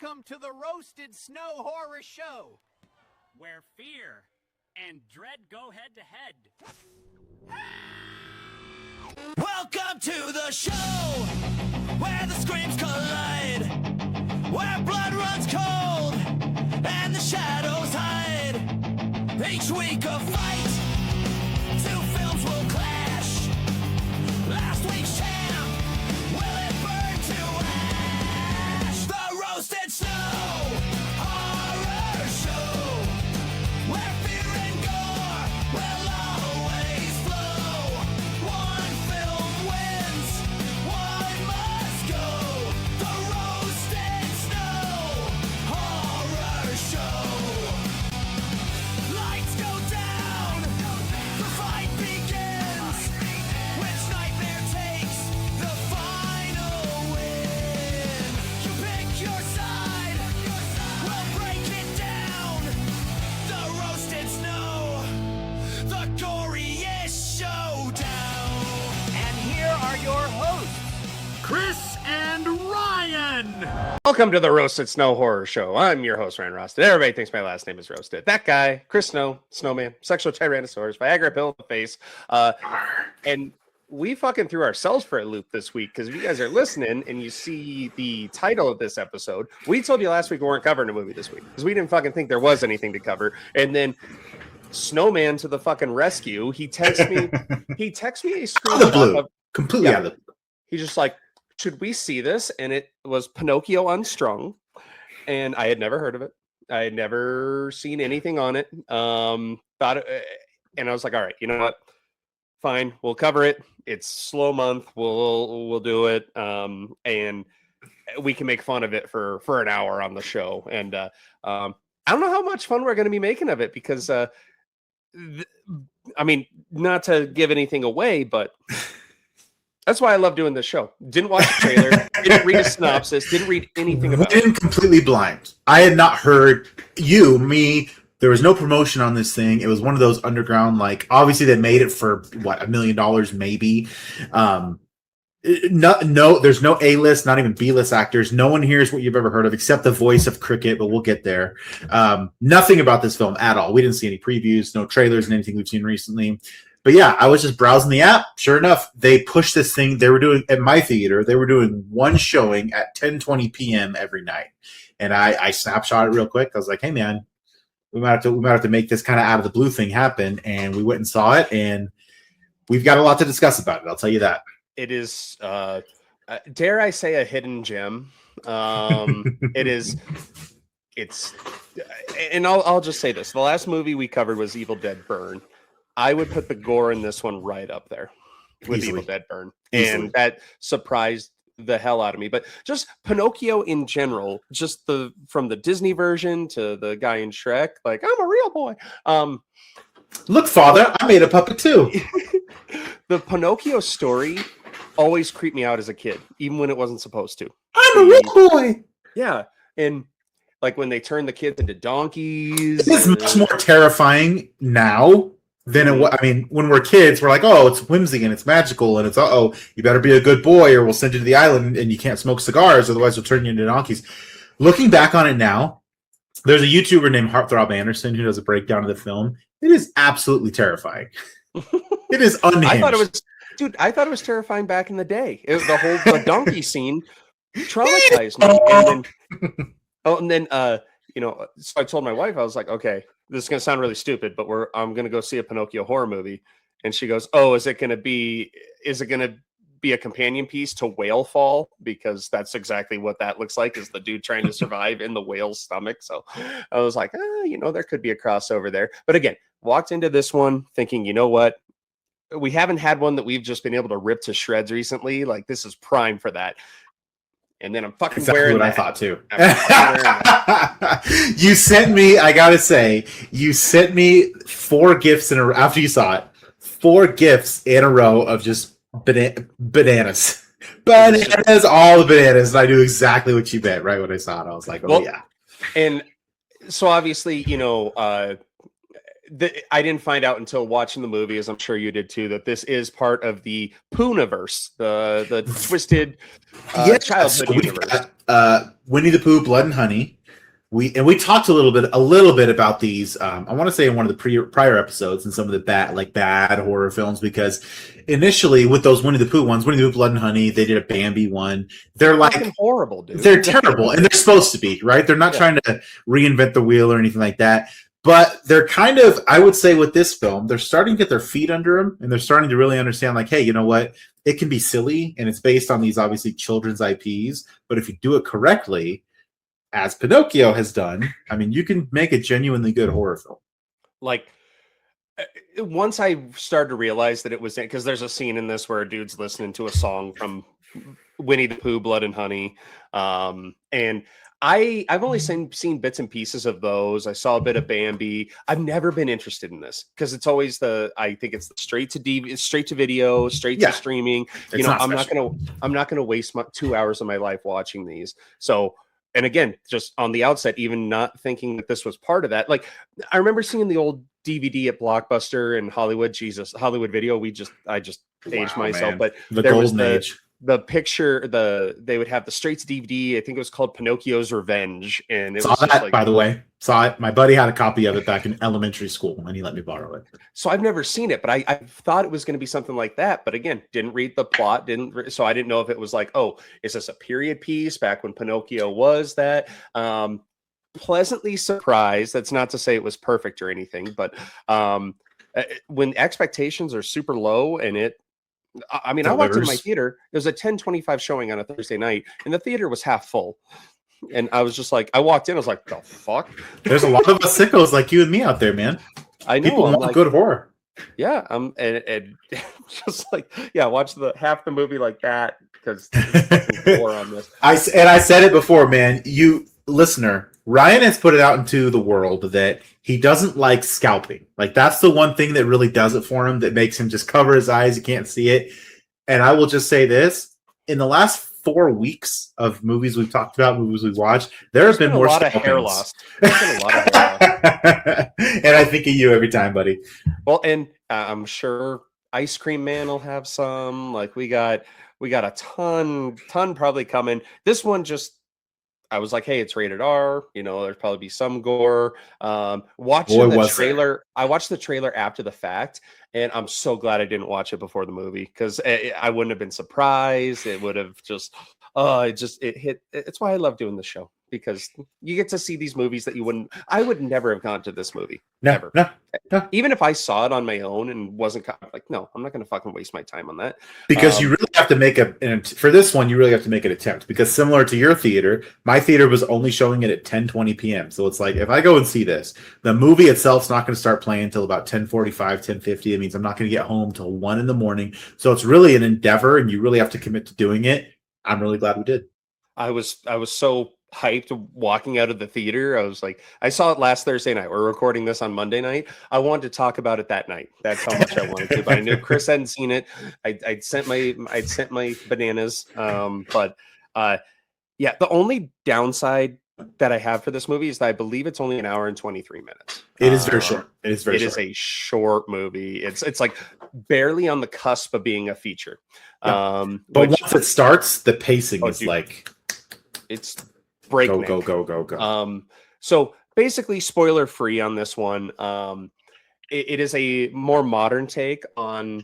Welcome to the Roasted Snow Horror Show, where fear and dread go head to head. Welcome to the show, where the screams collide, where blood runs cold, and the shadows hide. Each week a fight, two films will clash. Last week's champ, will it burn to ash? The Roasted Snow Horror Show, where fear and gore will always flow. One film wins, one must go. The Roasted Snow Horror Show. Lights go down, the fight begins. Which nightmare takes the final win? You pick your side, we'll break it down. The Roasted Snow, the goriest showdown. and here are your hosts. Chris and Ryan! Welcome to the Roasted Snow Horror Show. I'm your host, Ryan Roasted. Everybody thinks my last name is Roasted. That guy, Chris Snow, Snowman, Sexual Tyrannosaurus, Viagra pill in the face. And we fucking threw ourselves for a loop this week because if you guys are listening and you see the title of this episode, we told you last week we weren't covering a movie this week because we didn't fucking think there was anything to cover. And then Snowman to the fucking rescue. He texts me. He texts me a Out of the screenshot blue. of. Completely Yeah. out of the blue. He's just like, should we see this? And it was Pinocchio Unstrung, and I had never heard of it. I had never seen anything on it. Thought it, and I was like, all right, you know what? Fine, we'll cover it. It's slow month. We'll do it, and we can make fun of it for an hour on the show. And I don't know how much fun we're going to be making of it because, I mean, not to give anything away, but. That's why I love doing this show. Didn't watch the trailer, didn't read a synopsis, didn't read anything about it. Went in completely blind. I had not heard me. There was no promotion on this thing. It was one of those underground, like, obviously they made it for what, $1 million maybe. No, there's no A-list, not even B-list actors. No one hears what you've ever heard of except the voice of Cricket, but we'll get there. Nothing about this film at all. We didn't see any previews, no trailers, and anything we've seen recently. But yeah, I was just browsing the app. Sure enough, they pushed this thing. They were doing at my theater. They were doing one showing at 10:20 p.m. every night, and I snapshot it real quick. I was like, "Hey, man, we might have to make this kind of out of the blue thing happen." And we went and saw it, and we've got a lot to discuss about it. I'll tell you that. It is, dare I say, a hidden gem. It is. It's, and I'll just say this: the last movie we covered was Evil Dead Burn. I would put the gore in this one right up there with Easily. Evil Dead Burn. Easily. And that surprised the hell out of me. But just Pinocchio in general, just from the Disney version to the guy in Shrek, like, I'm a real boy. Look, father, I made a puppet too. The Pinocchio story always creeped me out as a kid, even when it wasn't supposed to. I'm a real boy. Yeah. And like when they turn the kids into donkeys. It is much more terrifying now than it was. I mean, when we're kids, we're like, oh, it's whimsy and it's magical and it's, you better be a good boy or we'll send you to the island and you can't smoke cigars, otherwise we'll turn you into donkeys. Looking back on it now, there's a YouTuber named Heartthrob Anderson who does a breakdown of the film. It is absolutely terrifying. It is unhinged. I thought it was terrifying back in the day. The donkey scene traumatized me. And then, so I told my wife, I was like, okay, this is going to sound really stupid, but I'm going to go see a Pinocchio horror movie. And she goes, oh, is it going to be a companion piece to Whale Fall? Because that's exactly what that looks like, is the dude trying to survive in the whale's stomach. So I was like, there could be a crossover there. But again, walked into this one thinking, you know what? We haven't had one that we've just been able to rip to shreds recently. Like, this is prime for that. And then I'm fucking wearing what that. I thought too. You sent me, I gotta say, you sent me 4 gifts in a row after you saw it. 4 gifts in a row of just bananas. Bananas, all the bananas. And I knew exactly what you meant right when I saw it. I was like, oh, yeah. And so obviously, I didn't find out until watching the movie, as I'm sure you did too, that this is part of the Pooniverse, the twisted childhood so we've universe. got, Winnie the Pooh, Blood and Honey. We talked a little bit about these. I want to say in one of the prior episodes and some of the bad horror films, because initially with those Winnie the Pooh ones, Winnie the Pooh, Blood and Honey, they did a Bambi one. They're like fucking horrible, dude. They're terrible, and they're supposed to be, right? They're not trying to reinvent the wheel or anything like that. But they're kind of, I would say, with this film, they're starting to get their feet under them, and they're starting to really understand, like, hey, you know what? It can be silly, and it's based on these obviously children's IPs. But if you do it correctly, as Pinocchio has done, I mean, you can make a genuinely good horror film. Like, once I started to realize that it was, because there's a scene in this where a dude's listening to a song from Winnie the Pooh, Blood and Honey, and I've only seen bits and pieces of those. I saw a bit of Bambi. I've never been interested in this because it's always I think it's straight to video, straight to streaming. It's I'm not gonna waste 2 hours of my life watching these. So. And again, just on the outset, even not thinking that this was part of that. Like, I remember seeing the old DVD at Blockbuster and Hollywood Video. I just aged myself, man. but The there was golden age. the picture, they would have the straight to DVD. I think it was called Pinocchio's Revenge, and it Saw was just that, like, by the way. Saw it. My buddy had a copy of it back in elementary school, and he let me borrow it. so I've never seen it, but I thought it was going to be something like that. But again, didn't read the plot, so I didn't know if it was like, oh, is this a period piece back when Pinocchio was that? Pleasantly surprised. That's not to say it was perfect or anything, but when expectations are super low and I mean, I walked into my theater. It was a 10:25 showing on a Thursday night, and the theater was half full. And I was just like, I walked in, I was like, the fuck? There's a lot of us sickos like you and me out there, man. I know. People I'm want like, good horror. yeah. And just like, yeah, watch half the movie like that because there's fucking gore on this. I said it before, man. You listener, Ryan has put it out into the world that he doesn't like scalping. Like, that's the one thing that really does it for him, that makes him just cover his eyes. You can't see it. And I will just say this: in the last 4 weeks of movies we've talked about, movies we've watched, there's been more a lot of hair loss. There's been a lot of hair loss. And I think of you every time, buddy. Well, and I'm sure Ice Cream Man will have some. Like, we got a ton probably coming. This one just, I was like, hey, it's rated R. There's probably be some gore. Watching the trailer, I watched the trailer after the fact, and I'm so glad I didn't watch it before the movie, because I wouldn't have been surprised. It would have just, it hit. It's why I love doing the show, because you get to see these movies that I would never have gone to this movie. Never. No. Even if I saw it on my own and wasn't like, no, I'm not going to fucking waste my time on that. Because you really have to make for this one, you really have to make an attempt, because similar to your theater, my theater was only showing it at 10:20 p.m. So it's like, if I go and see this, the movie itself's not going to start playing until about 10:45, 10:50. It means I'm not going to get home till 1 a.m. So it's really an endeavor, and you really have to commit to doing it. I'm really glad we did. I was so hyped walking out of the theater. I was like, I saw it last Thursday night. We're recording this on Monday night. I wanted to talk about it that night. That's how much I wanted to. But I knew Chris hadn't seen it. I'd sent my bananas. But yeah, the only downside that I have for this movie is that I believe it's only an hour and 23 minutes. It is very short. It is a short movie. It's like barely on the cusp of being a feature. Yeah. But once it starts, the pacing is like, it's breakneck. Go. So basically, spoiler free on this one. It is a more modern take on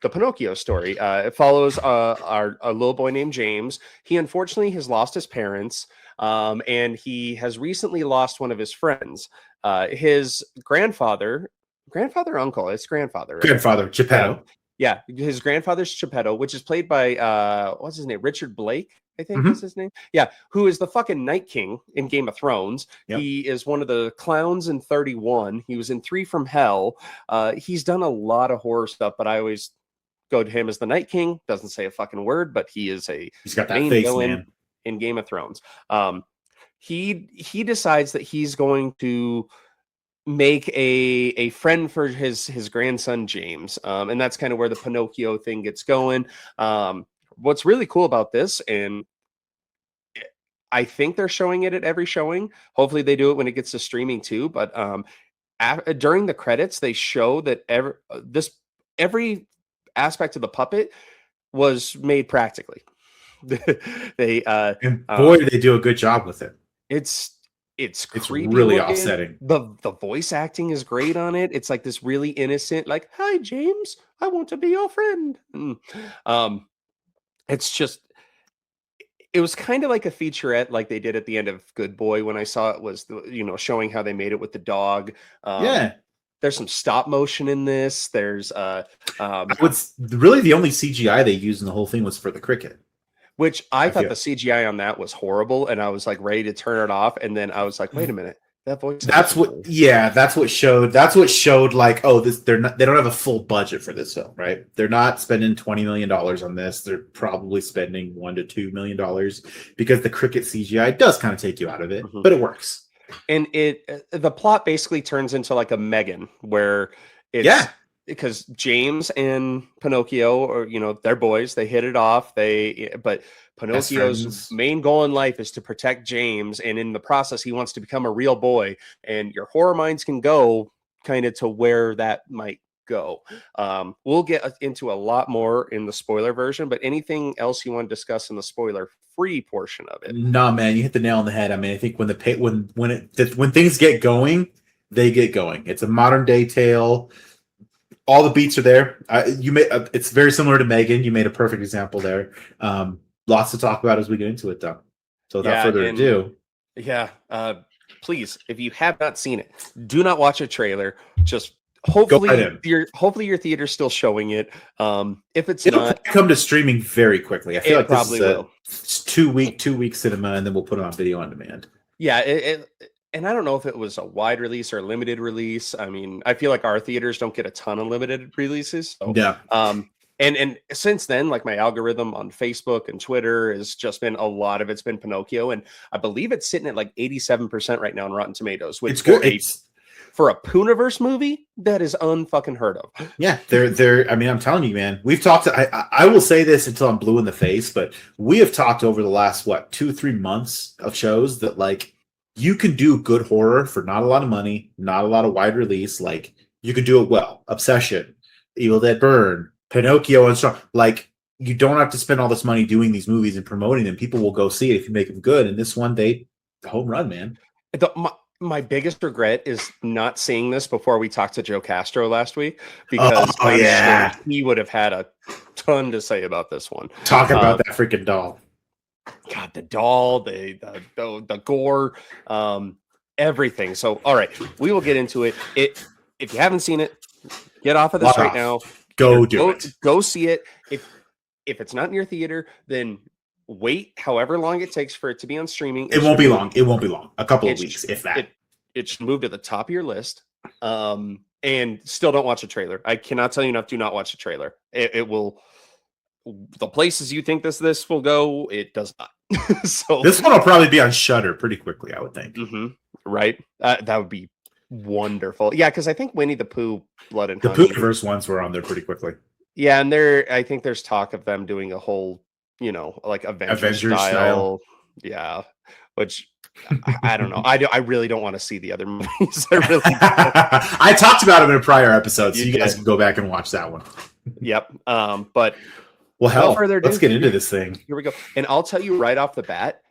the Pinocchio story. It follows a little boy named James. He unfortunately has lost his parents, and he has recently lost one of his friends. His grandfather, uncle, it's grandfather. Right? Grandfather, Geppetto. Yeah, his grandfather's Geppetto, which is played by what's his name? Richard Blake, I think is his name. Yeah, who is the fucking Night King in Game of Thrones. Yep. He is one of the clowns in 31. He was in 3 from Hell. He's done a lot of horror stuff, but I always go to him as the Night King. Doesn't say a fucking word, but he's got that main face, villain, man, in Game of Thrones. He decides that he's going to make a friend for his grandson James, and that's kind of where the Pinocchio thing gets going. What's really cool about this, and I think they're showing it at every showing, hopefully they do it when it gets to streaming too, but during the credits, they show that every aspect of the puppet was made practically. they And boy, do they do a good job with it. it's creepy really looking. offsetting. The voice acting is great on it. It's like this really innocent, like, "Hi James, I want to be your friend." It's just, it was kind of like a featurette like they did at the end of Good Boy when I saw it, was showing how they made it with the dog. Yeah. There's some stop motion in this. There's What's really the only CGI they used in the whole thing was for the cricket. which I thought the CGI on that was horrible, and I was like ready to turn it off, and then I was like, wait a minute, that voice. That's what showed like, oh, they don't have a full budget for this film, right? They're not spending $20 million on this. They're probably spending $1 to $2 million because the cricket CGI does kind of take you out of it, but it works. And the plot basically turns into like a Megan, where it's because James and Pinocchio are, they're boys, they hit it off, but Pinocchio's main goal in life is to protect James, and in the process he wants to become a real boy, and your horror minds can go kind of to where that might go. We'll get into a lot more in the spoiler version, but anything else you want to discuss in the spoiler free portion of it? No, man, you hit the nail on the head. I mean, I think when things get going, they get going. It's a modern day tale. All the beats are there. It's very similar to Megan. You made a perfect example there. Lots to talk about as we get into it, though. So without further ado, please, if you have not seen it, do not watch a trailer. Just hopefully your theater's still showing it. If it'll not, come to streaming very quickly. I feel like probably will. It's 2 week cinema, and then we'll put it on video on demand. Yeah, and I don't know if it was a wide release or a limited release. I mean, I feel like our theaters don't get a ton of limited releases. So, yeah. And since then, like, my algorithm on Facebook and Twitter has just been, a lot of it's been Pinocchio, and I believe it's sitting at like 87% right now on Rotten Tomatoes, which it's good. For a Pooniverse movie, that is unfucking heard of. Yeah, they're. I mean, I'm telling you, man. We've talked. I will say this until I'm blue in the face, but we have talked over the last 2-3 months of shows that, like, you can do good horror for not a lot of money, not a lot of wide release. Like, you can do it well. Obsession, Evil Dead Burn, Pinocchio Unstrung. Like, you don't have to spend all this money doing these movies and promoting them. People will go see it if you make them good. And this one, home run, man. My biggest regret is not seeing this before we talked to Joe Castro last week, because sure he would have had a ton to say about this one. Talk about that freaking doll. God, the doll, the gore, everything. So, all right, we will get into it. If you haven't seen it, get off of this right now. Go see it. If it's not in your theater, then wait however long it takes for it to be on streaming. It won't be long. A couple of weeks, if that. It should move to the top of your list. And still don't watch a trailer. I cannot tell you enough. Do not watch a trailer. It will. The places you think this will go, it does not. So this one will probably be on Shudder pretty quickly, I would think. Right? That would be wonderful. Yeah, because I think Winnie the Pooh, Blood and Honey, the Poohverse ones were on there pretty quickly. Yeah, and I think there's talk of them doing a whole, like Avengers style. Yeah, which I don't know. I really don't want to see the other movies. I really don't. I talked about them in a prior episode, so you guys can go back and watch that one. Yep. But well, hell, let's get into this thing. Here we go. And I'll tell you right off the bat,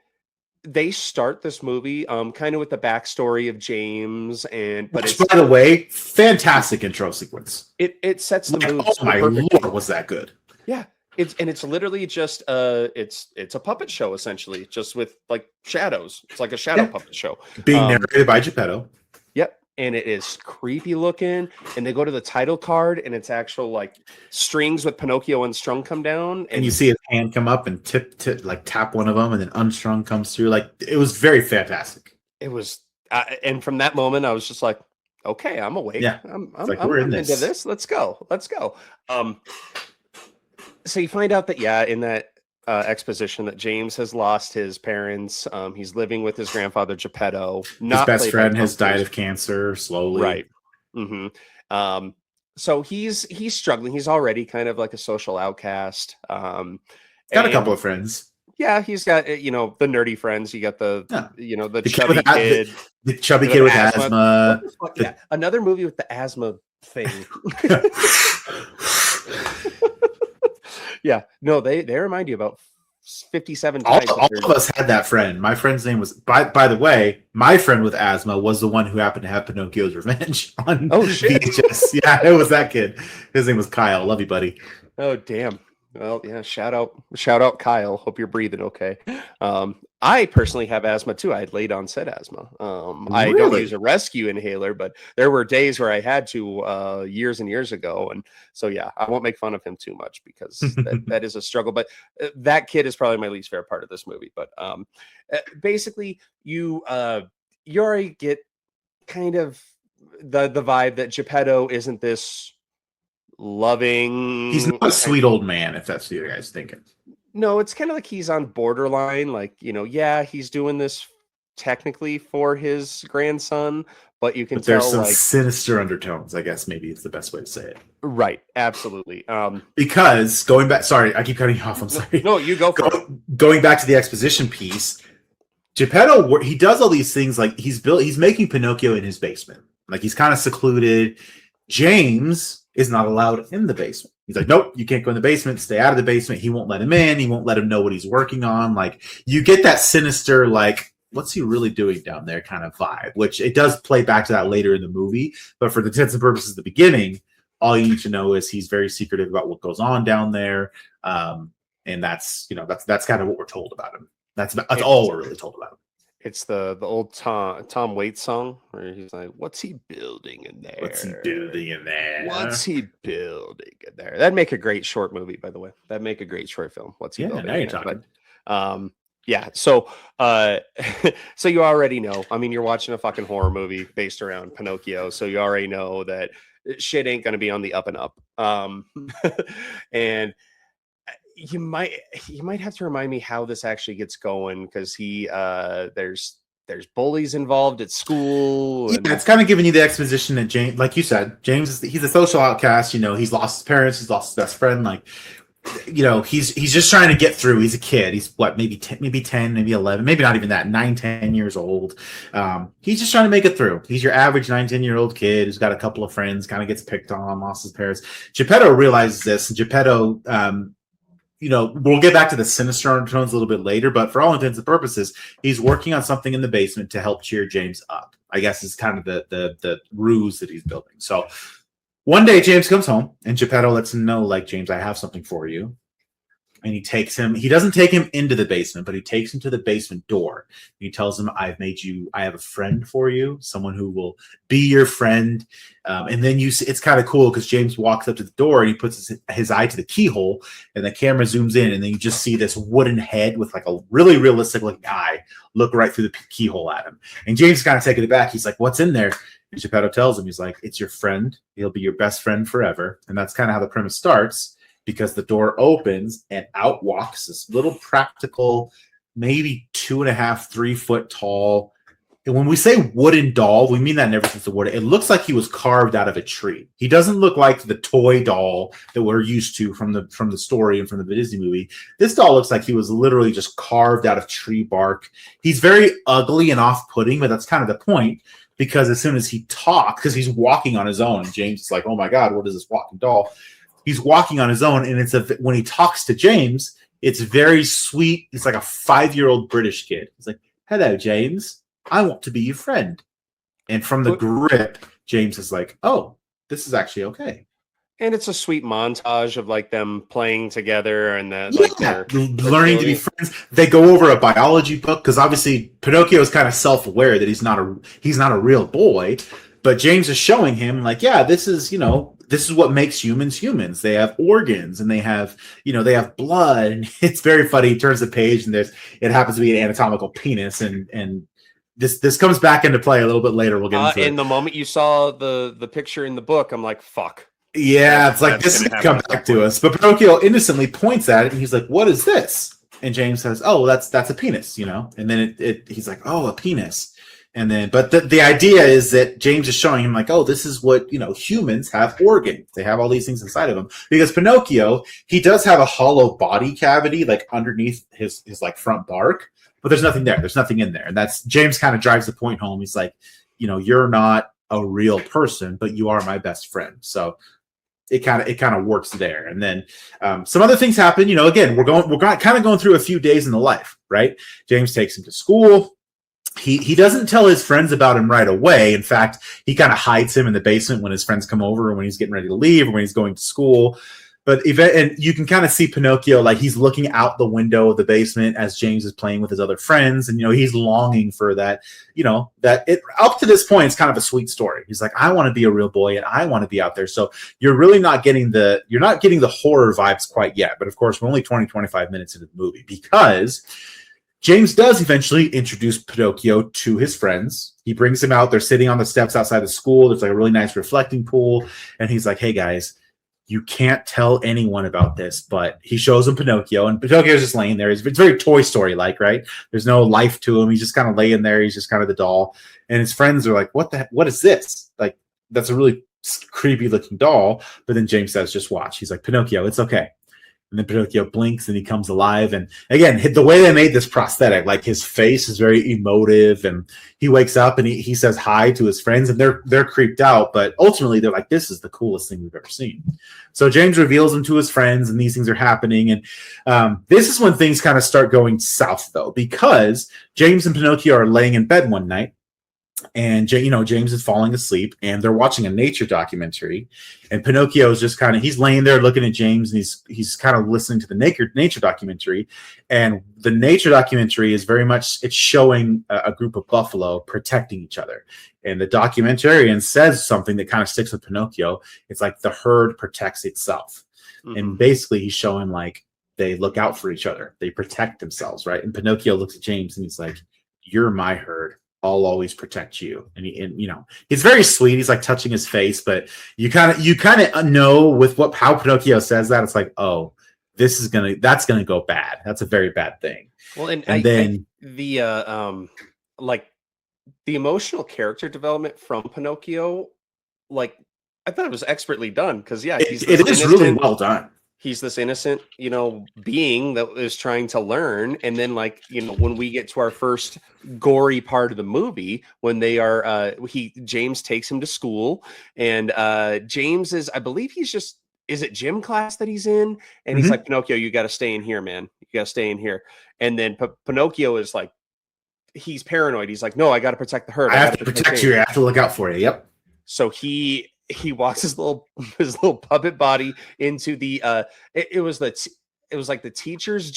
they start this movie kind of with the backstory of James, but which, by the way, fantastic intro sequence. It sets the mood. Oh my lord, was that good? Yeah. It's literally just it's a puppet show, essentially, just with like shadows. It's like a shadow puppet show being narrated by Geppetto. Yep. And it is creepy looking, and they go to the title card, and it's actual like strings with Pinocchio Unstrung come down, and you see his hand come up and tap one of them, and then Unstrung comes through. Like, it was very fantastic. It was, and from that moment, I was just like, okay, I'm awake. Yeah, I'm we're into this. Let's go. So you find out that in that exposition that James has lost his parents. He's living with his grandfather Geppetto. His best friend has died of cancer slowly. Right. Mm-hmm. So he's struggling. He's already kind of like a social outcast. Got a couple of friends. Yeah, he's got the nerdy friends. You got the The kid chubby with kid, the chubby kid with asthma. What the fuck? Yeah, another movie with the asthma thing. Yeah, no, they remind you about 57 times. All of us had that friend. My friend's name was, by the way, my friend with asthma was the one who happened to have Pinocchio's Revenge on VHS. Yeah, it was that kid. His name was Kyle. Love you, buddy. Oh, damn. Well, yeah, shout out Kyle. Hope you're breathing okay. I personally have asthma too. I had late onset asthma. I don't use a rescue inhaler, but there were days where I had to years and years ago. And so, yeah, I won't make fun of him too much because that is a struggle. But that kid is probably my least favorite part of this movie. But basically, you already get kind of the vibe that Geppetto isn't this loving. He's not a sweet old man, if that's what you guys thinking. No, it's kind of like he's on borderline. Like, yeah, he's doing this technically for his grandson, but you can tell there's some sinister undertones, I guess maybe it's the best way to say it. Right, absolutely. Because going back, sorry, I keep cutting you off. I'm sorry. No, you go for it. Going back to the exposition piece, Geppetto, he does all these things like he's making Pinocchio in his basement. Like he's kind of secluded. James is not allowed in the basement. He's like, nope, you can't go in the basement. Stay out of the basement. He won't let him in. He won't let him know what he's working on. Like you get that sinister, like, what's he really doing down there kind of vibe, which it does play back to that later in the movie. But for the intents and purposes of the beginning, all you need to know is he's very secretive about what goes on down there. And that's kind of what we're told about him. That's all we're really told about him. It's the old Tom Waits song where he's like, "What's he building in there? What's he building in there? What's he building in there?" That'd make a great short movie, by the way. That'd make a great short film. What's he building? Now you're talking. But, yeah. So, so you already know. I mean, you're watching a fucking horror movie based around Pinocchio, so you already know that shit ain't gonna be on the up and up. And you might have to remind me how this actually gets going, because there's bullies involved at school. And it's kind of giving you the exposition that James, like you said, James he's a social outcast. He's lost his parents, he's lost his best friend. Like, he's just trying to get through. He's a kid. He's what, maybe 10, maybe 11, maybe not even that, 9-10 years old. He's just trying to make it through. He's your average 9-10-year-old kid who's got a couple of friends, kind of gets picked on, lost his parents. Geppetto realizes this, and Geppetto, we'll get back to the sinister undertones a little bit later, but for all intents and purposes, he's working on something in the basement to help cheer James up. I guess is kind of the ruse that he's building. So one day James comes home and Geppetto lets him know, like, James, I have something for you. And he doesn't take him into the basement, but he takes him to the basement door. He tells him, I have a friend for you, someone who will be your friend. And then it's kind of cool because James walks up to the door and he puts his eye to the keyhole, and the camera zooms in, and then you just see this wooden head with like a really realistic looking eye look right through the keyhole at him. And James is kind of taken aback. He's like, what's in there? And Geppetto tells him, he's like, it's your friend. He'll be your best friend forever. And that's kind of how the premise starts, because the door opens and out walks this little practical, maybe 2.5, 3 foot tall. And when we say wooden doll, we mean that in every sense of the word. It looks like he was carved out of a tree. He doesn't look like the toy doll that we're used to from the story and from the Disney movie. This doll looks like he was literally just carved out of tree bark. He's very ugly and off-putting, but that's kind of the point, because as soon as he talks, because he's walking on his own, and James is like, oh my God, what is this walking doll? He's walking on his own, and when he talks to James, it's very sweet. It's like a 5-year-old British kid. He's like, hello, James. I want to be your friend. And from the grip, James is like, oh, this is actually okay. And it's a sweet montage of like them playing together and they're learning to be friends. They go over a biology book, because obviously Pinocchio is kind of self-aware that he's not a real boy. But James is showing him, like, yeah, this is what makes humans humans. They have organs and they have blood. And it's very funny. He turns the page and it happens to be an anatomical penis. And this comes back into play a little bit later. We'll get into it. And the moment you saw the picture in the book, I'm like, fuck. Yeah, it's like, this is going to come back to us. But Pinocchio innocently points at it and he's like, what is this? And James says, oh, that's a penis, And then he's like, oh, a penis. And then, but the idea is that James is showing him like, oh, this is what, humans have organs. They have all these things inside of them. Because Pinocchio, he does have a hollow body cavity, like underneath his like front bark, but there's nothing there. There's nothing in there. And that's James kind of drives the point home. He's like, you're not a real person, but you are my best friend. So it kind of works there. And then some other things happen. Again, we're kind of going through a few days in the life, right? James takes him to school. He doesn't tell his friends about him right away. In fact, he kind of hides him in the basement when his friends come over, or when he's getting ready to leave, or when he's going to school. But and you can kind of see Pinocchio, like he's looking out the window of the basement as James is playing with his other friends, and he's longing for that. Up to this point, it's kind of a sweet story. He's like, I want to be a real boy, and I want to be out there. So you're really not getting the horror vibes quite yet. But of course, we're only 25 minutes into the movie, because James does eventually introduce Pinocchio to his friends. He brings him out. They're sitting on the steps outside the school. There's like a really nice reflecting pool. And he's like, hey, guys, you can't tell anyone about this. But he shows them Pinocchio. And Pinocchio's just laying there. It's very Toy Story-like, right? There's no life to him. He's just kind of laying there. He's just kind of the doll. And his friends are like, what is this? Like, that's a really creepy-looking doll. But then James says, just watch. He's like, Pinocchio, it's okay. And then Pinocchio blinks and he comes alive. And again, the way they made this prosthetic, like his face is very emotive, and he wakes up and he says hi to his friends, and they're creeped out. But ultimately they're like, this is the coolest thing we've ever seen. So James reveals him to his friends, and these things are happening. And this is when things kind of start going south, though, because James and Pinocchio are laying in bed one night. And James is falling asleep, and they're watching a nature documentary, and Pinocchio is just he's laying there looking at James, and he's kind of listening to the nature documentary. And the nature documentary is very much, it's showing a group of buffalo protecting each other. And the documentarian says something that kind of sticks with Pinocchio. It's like the herd protects itself. Mm-hmm. And basically he's showing like they look out for each other. They protect themselves, right? And Pinocchio looks at James and he's like, you're my herd. I'll always protect you. And he's very sweet. He's like touching his face, but you kind of know with how Pinocchio says that, it's like, oh, that's gonna go bad. That's a very bad thing. Well, then the emotional character development from Pinocchio, like, I thought it was expertly done, because it is really well done. He's this innocent, being that is trying to learn. And then, when we get to our first gory part of the movie, when they are, James takes him to school, and James is, I believe is it gym class that he's in? And he's like, Pinocchio, you got to stay in here, man. You got to stay in here. And then Pinocchio is like, he's paranoid. He's like, no, I got to protect the herd. I have to protect you. I have to look out for you. Yep. So he walks his little puppet body into the it was like the teachers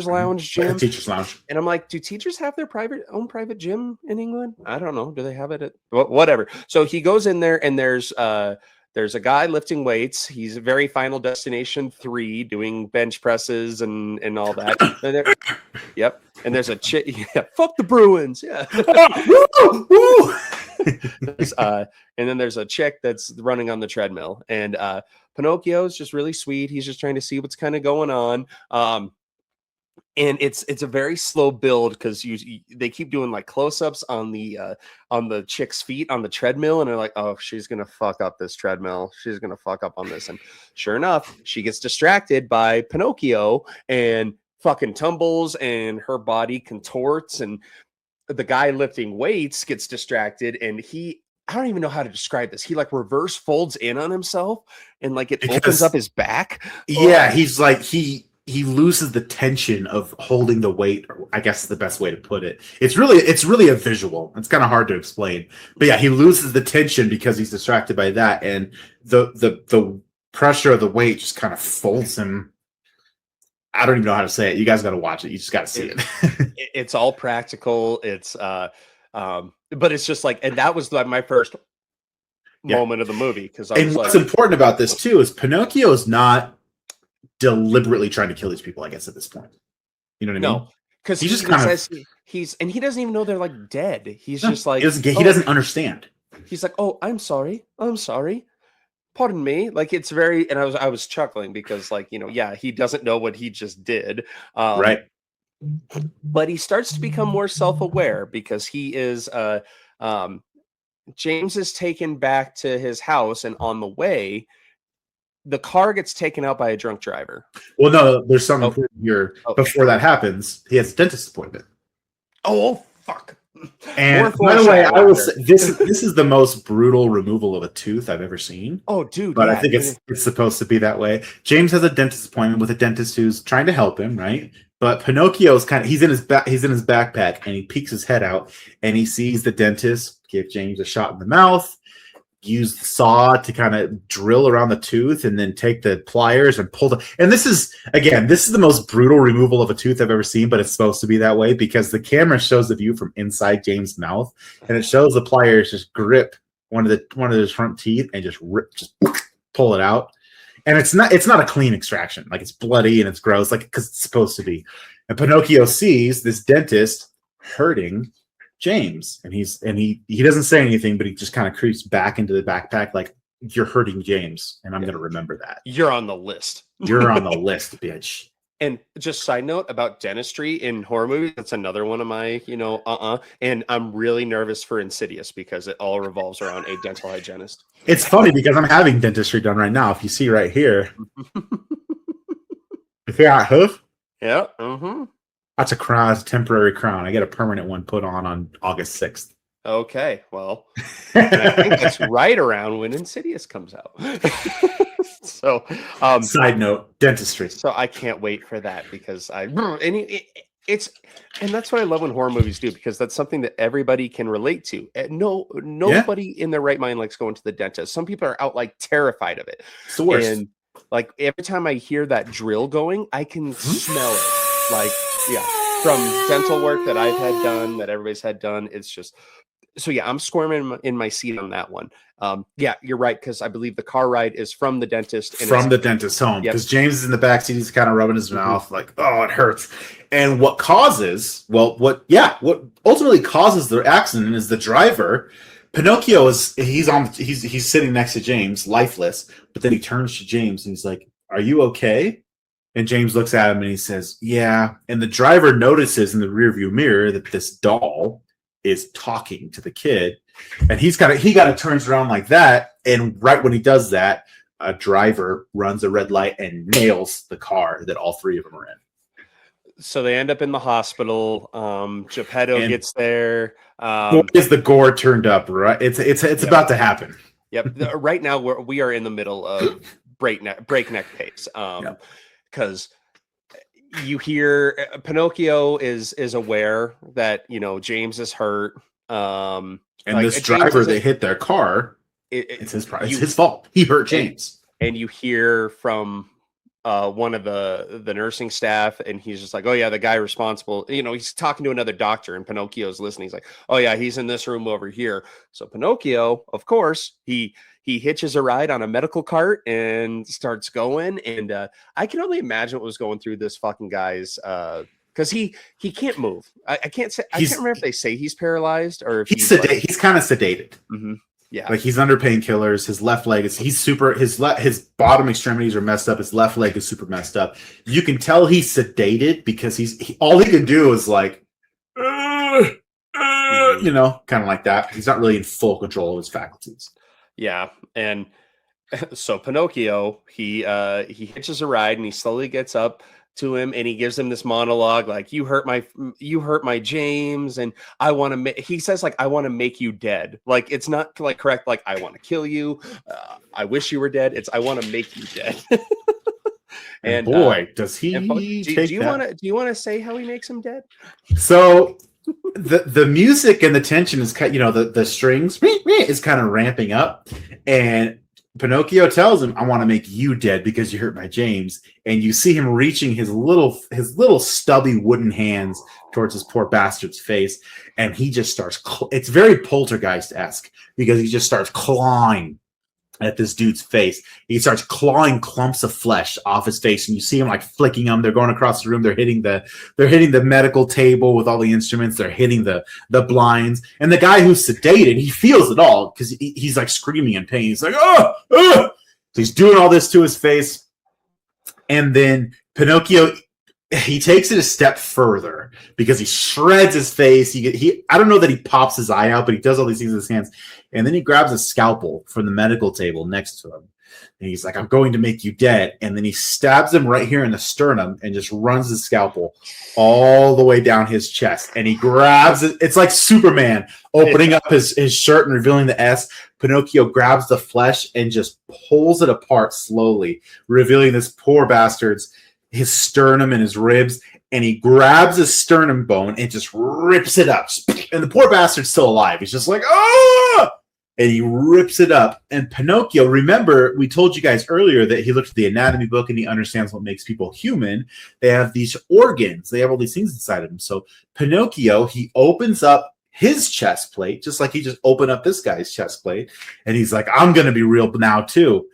lounge gym. Teachers lounge. And I'm like, do teachers have their own private gym in England? I don't know. Do they have it at whatever? So he goes in there, and there's a guy lifting weights. He's very Final Destination 3 doing bench presses and all that. Yep. And there's a chick. Yeah, fuck the Bruins. Yeah. Woo! And then there's a chick that's running on the treadmill, and Pinocchio is just really sweet. He's just trying to see what's kind of going on. And it's a very slow build, because they keep doing like close-ups on the chick's feet on the treadmill, and they're like, oh, she's gonna fuck up this treadmill. She's gonna fuck up on this. And sure enough, she gets distracted by Pinocchio and fucking tumbles, and her body contorts, and the guy lifting weights gets distracted, and I don't even know how to describe this. He like reverse folds in on himself, and like opens up his back. Yeah, he's like he loses the tension of holding the weight, or I guess is the best way to put it. It's really a visual. It's kind of hard to explain. But yeah, he loses the tension because he's distracted by that, and the pressure of the weight just kind of folds him. I don't even know how to say it. You guys got to watch it. You just got to see it. It's all practical. It's but it's just like, and that was like my first moment of the movie, because what's important about this too is Pinocchio is not deliberately trying to kill these people, I guess, at this point. You know what I mean? No, because he just says and he doesn't even know they're like dead. He's just like, he doesn't understand. He's like, oh, I'm sorry. Pardon me. Like, it's very, and I was chuckling because, like, he doesn't know what he just did. Right. but he starts to become more self-aware because he is James is taken back to his house, and on the way, the car gets taken out by a drunk driver. Well, no, there's something here. Oh. Before that happens, he has a dentist appointment. Oh, fuck. And by the way, I will say this is the most brutal removal of a tooth I've ever seen. Oh, dude. But I think it's supposed to be that way. James has a dentist appointment with a dentist who's trying to help him, right? But Pinocchio's he's in his backpack, and he peeks his head out, and he sees the dentist give James a shot in the mouth, use the saw to kind of drill around the tooth, and then take the pliers and pull and this is the most brutal removal of a tooth I've ever seen, but it's supposed to be that way because the camera shows the view from inside James' mouth, and it shows the pliers just grip one of his front teeth and just pull it out. And it's not a clean extraction. Like, it's bloody and it's gross, like, because it's supposed to be. And Pinocchio sees this dentist hurting James, and he doesn't say anything, but he just kind of creeps back into the backpack like, you're hurting James, and I'm going to remember that. You're on the list. You're on the list, bitch. And just side note about dentistry in horror movies, that's another one of my, and I'm really nervous for Insidious because it all revolves around a dental hygienist. It's funny because I'm having dentistry done right now. If you see right here. Yeah, hoof. Yeah. Mm-hmm. That's a crown. It's a temporary crown. I get a permanent one put on August 6th. Okay, well, I think that's right around when Insidious comes out. So, side note, dentistry. So I can't wait for that because it's that's what I love when horror movies do, because that's something that everybody can relate to. Nobody in their right mind likes going to the dentist. Some people are like terrified of it. It's the worst. And like every time I hear that drill going, I can smell it. Like, yeah, from dental work that I've had done, that everybody's had done, it's just. So yeah, I'm squirming in my seat on that one. Yeah, you're right, because I believe the car ride is from the dentist. From the dentist's home, because James is in the back seat. He's kind of rubbing his mouth, like, oh, it hurts. And what ultimately causes the accident is the driver. Pinocchio he's sitting next to James, lifeless. But then he turns to James and he's like, "Are you okay?" And James looks at him and he says, "Yeah." And the driver notices in the rearview mirror that this doll is talking to the kid, and he turns around like that, and right when he does that, a driver runs a red light and nails the car that all three of them are in. So they end up in the hospital. Geppetto gets there. Is the gore turned up? Right, it's about to happen. Yep. Right now we are in the middle of breakneck pace. Because you hear Pinocchio is aware that James is hurt, and like, this driver that hit their car, it's his fault. He hurt James, and you hear from one of the nursing staff, and he's just like, "Oh yeah, the guy responsible." He's talking to another doctor, and Pinocchio's listening. He's like, "Oh yeah, he's in this room over here." So Pinocchio, of course, he hitches a ride on a medical cart and starts going. And I can only imagine what was going through this fucking guy's, because he can't move. I can't remember if they say he's paralyzed or if he's kind of sedated. Mm-hmm. Yeah, like he's under painkillers. His left leg his bottom extremities are messed up. His left leg is super messed up. You can tell he's sedated because all he can do is like, kind of like that. He's not really in full control of his faculties. Yeah, and so Pinocchio, he hitches a ride and he slowly gets up to him and he gives him this monologue like, you hurt my James, and I want to he says like, I want to make you dead. Like, it's not like correct, like, I want to kill you, I wish you were dead. It's, I want to make you dead. And boy, does he do you want to say how he makes him dead? So the music and the tension is kind, the strings is kind of ramping up, and Pinocchio tells him, "I want to make you dead because you hurt my James." And you see him reaching his little stubby wooden hands towards this poor bastard's face, and he just starts. It's very Poltergeist-esque because he just starts clawing at this dude's face. He starts clawing clumps of flesh off his face, and you see him like flicking them. They're going across the room. They're hitting the medical table with all the instruments. They're hitting the blinds. And the guy who's sedated, he feels it all because he's like screaming in pain. He's like, oh! So he's doing all this to his face. And then Pinocchio he takes it a step further because he shreds his face. I don't know that he pops his eye out, but he does all these things with his hands. And then he grabs a scalpel from the medical table next to him. And he's like, I'm going to make you dead. And then he stabs him right here in the sternum and just runs the scalpel all the way down his chest. And he grabs it. It's like Superman opening up his shirt and revealing the S. Pinocchio grabs the flesh and just pulls it apart slowly, revealing this poor bastard's his sternum and his ribs, and he grabs his sternum bone and just rips it up. And the poor bastard's still alive. He's just like, ah! And he rips it up. And Pinocchio, remember, we told you guys earlier that he looked at the anatomy book and he understands what makes people human. They have these organs. They have all these things inside of them. So Pinocchio, he opens up his chest plate, just like he just opened up this guy's chest plate. And he's like, I'm going to be real now, too.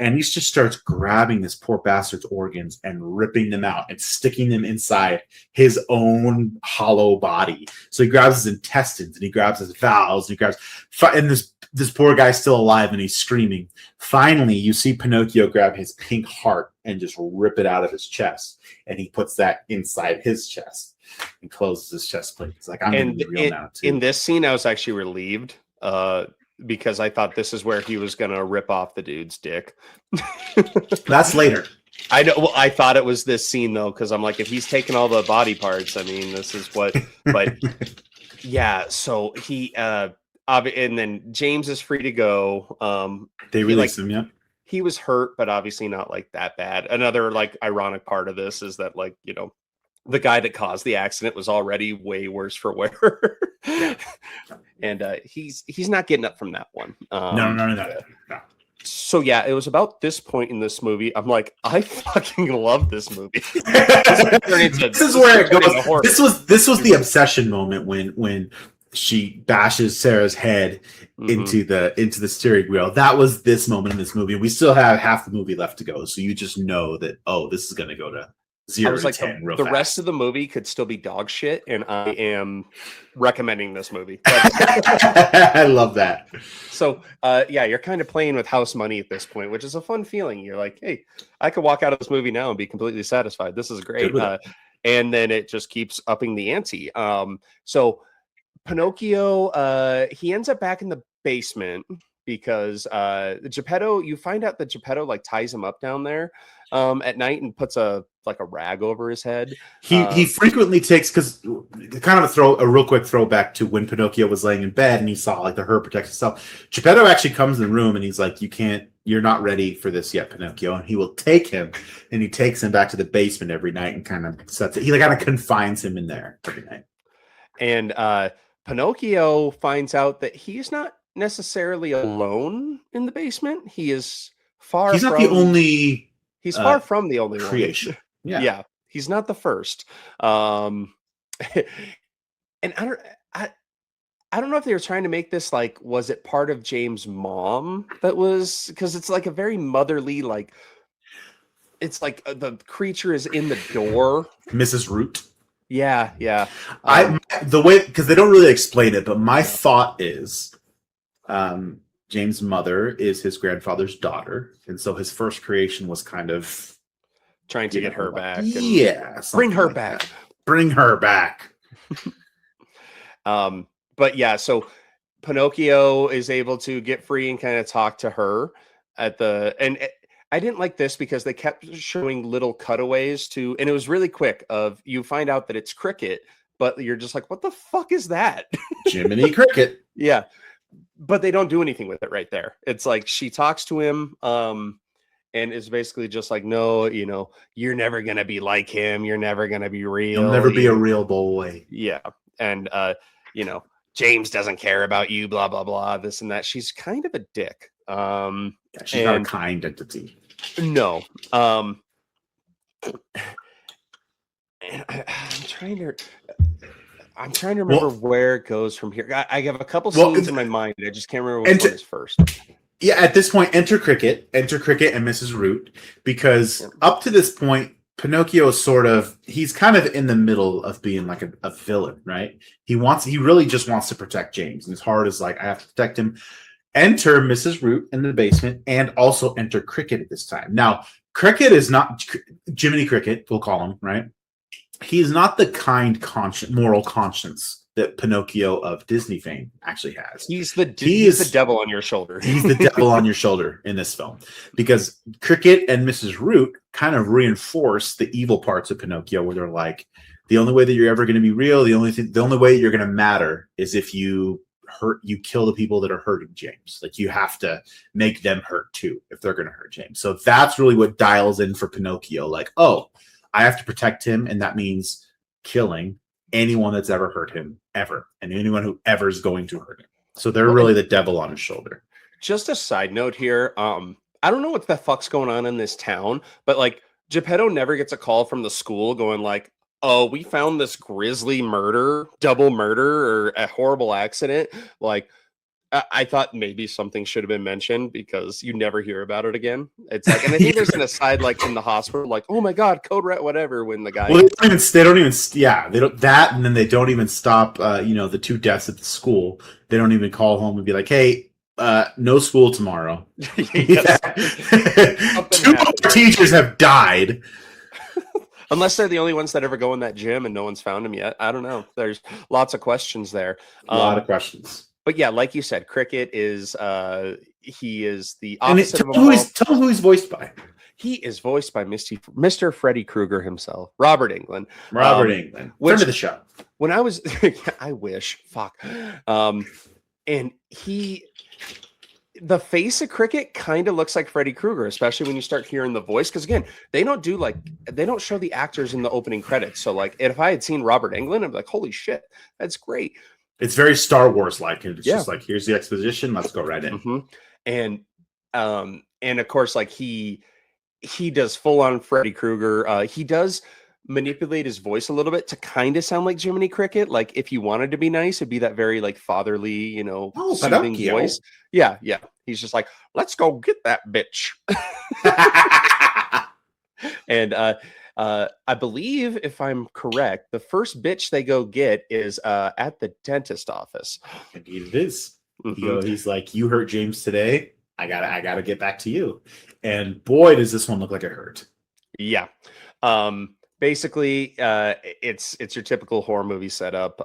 And he just starts grabbing this poor bastard's organs and ripping them out and sticking them inside his own hollow body. So he grabs his intestines and he grabs his bowels and this poor guy's still alive and he's screaming. Finally, you see Pinocchio grab his pink heart and just rip it out of his chest. And he puts that inside his chest and closes his chest plate. It's like, I'm going to be real now, too. In this scene, I was actually relieved. Because I thought this is where he was going to rip off the dude's dick. That's later. I know. Well, I thought it was this scene, though, because I'm like, if he's taking all the body parts, I mean, this is what. But yeah, so he and then James is free to go. They release him, yeah. He was hurt, but obviously not like that bad. Another like ironic part of this is that, like, you know, the guy that caused the accident was already way worse for wear. And he's not getting up from that one. No. So yeah, it was about this point in this movie. I'm like, I fucking love this movie. This is where it goes. This was the obsession moment when she bashes Sarah's head into the steering wheel. That was this moment in this movie. We still have half the movie left to go, so you just know that this is going to go to 0 to 10 real the fast. Rest of the movie could still be dog shit, and I am recommending this movie. I love that. So yeah, you're kind of playing with house money at this point, which is a fun feeling. You're like, hey, I could walk out of this movie now and be completely satisfied. This is great. And then it just keeps upping the ante. So Pinocchio, he ends up back in the basement because Geppetto, you find out that Geppetto like ties him up down there at night and puts a rag over his head. He frequently takes, because kind of a real quick throwback to when Pinocchio was laying in bed and he saw like the herb protect himself. Geppetto actually comes in the room and he's like, you're not ready for this yet, Pinocchio. And he will take him and he takes him back to the basement every night and kind of sets it. He kind of confines him in there every night. And Pinocchio finds out that he's not necessarily alone in the basement. He is far. He's not the only. He's far from the only creation. One. Yeah, he's not the first. And I don't know if they were trying to make this like, was it part of James' mom that was, because it's like a very motherly, like it's like the creature is in the door. Mrs. Root. Yeah. The way, because they don't really explain it, but my thought is James' mother is his grandfather's daughter, and so his first creation was kind of trying to get her back. Bring her back. Bring her back. But yeah, so Pinocchio is able to get free and kind of talk to her I didn't like this because they kept showing little cutaways to, and it was really quick you find out that it's Cricket, but you're just like, what the fuck is that? Jiminy Cricket. Yeah. But they don't do anything with it right there. It's like she talks to him and is basically just like, no, you're never going to be like him. You're never going to be real. You'll never be a real boy. Yeah. And, James doesn't care about you, blah, blah, blah, this and that. She's kind of a dick. She's not a kind entity. No. I'm trying to remember where it goes from here. I have a couple scenes in my mind. I just can't remember which one is first. Yeah, at this point, enter Cricket and Mrs. Root, because up to this point, Pinocchio is he's kind of in the middle of being like a villain, right? He really just wants to protect James, and his heart is like, I have to protect him. Enter Mrs. Root in the basement, and also enter Cricket at this time. Now, Cricket is not Jiminy Cricket, we'll call him, right? he's not the kind moral conscience that Pinocchio of Disney fame actually has. He's the devil on your shoulder. He's the devil on your shoulder in this film, because Cricket and Mrs. Root kind of reinforce the evil parts of Pinocchio, where they're like, the only way that you're ever going to be real, the only way you're going to matter is if you kill the people that are hurting James. Like, you have to make them hurt too if they're going to hurt James. So that's really what dials in for Pinocchio. Like, oh, I have to protect him, and that means killing anyone that's ever hurt him, ever, and anyone who ever is going to hurt him. So they're really the devil on his shoulder. Just a side note here. I don't know what the fuck's going on in this town, but like Geppetto never gets a call from the school going like, oh, we found this grisly double murder, or a horrible accident. Like, I thought maybe something should have been mentioned, because you never hear about it again. It's like, and I think there's an aside like in the hospital, like, oh my God, code red, whatever, when the guy. Well, they don't even that, and then they don't even stop, the 2 deaths at the school. They don't even call home and be like, hey, no school tomorrow. 2 teachers have died. Unless they're the only ones that ever go in that gym and no one's found them yet. I don't know. There's lots of questions there. A lot of questions. But yeah, like you said, Cricket is he is the opposite of tell him who he's voiced by. He is voiced by Mr. Freddy Krueger himself, Robert Englund. England. Turn to the show. When I was, I wish, fuck. And the face of Cricket kind of looks like Freddy Krueger, especially when you start hearing the voice. Because again, they don't show the actors in the opening credits. So like, if I had seen Robert Englund, I'd be like, holy shit, that's great. It's very Star Wars like. It's just like, here's the exposition, let's go right in. Mm-hmm. And of course, like he does full on Freddy Krueger. He does manipulate his voice a little bit to kind of sound like Jiminy Cricket. Like, if he wanted to be nice, it'd be that very like fatherly, soothing voice. Yeah. He's just like, let's go get that bitch. And I believe, if I'm correct, the first bitch they go get is at the dentist office. Indeed it is. He's like, you hurt James today. I gotta get back to you. And boy, does this one look like it hurt. Yeah. Basically, it's your typical horror movie setup.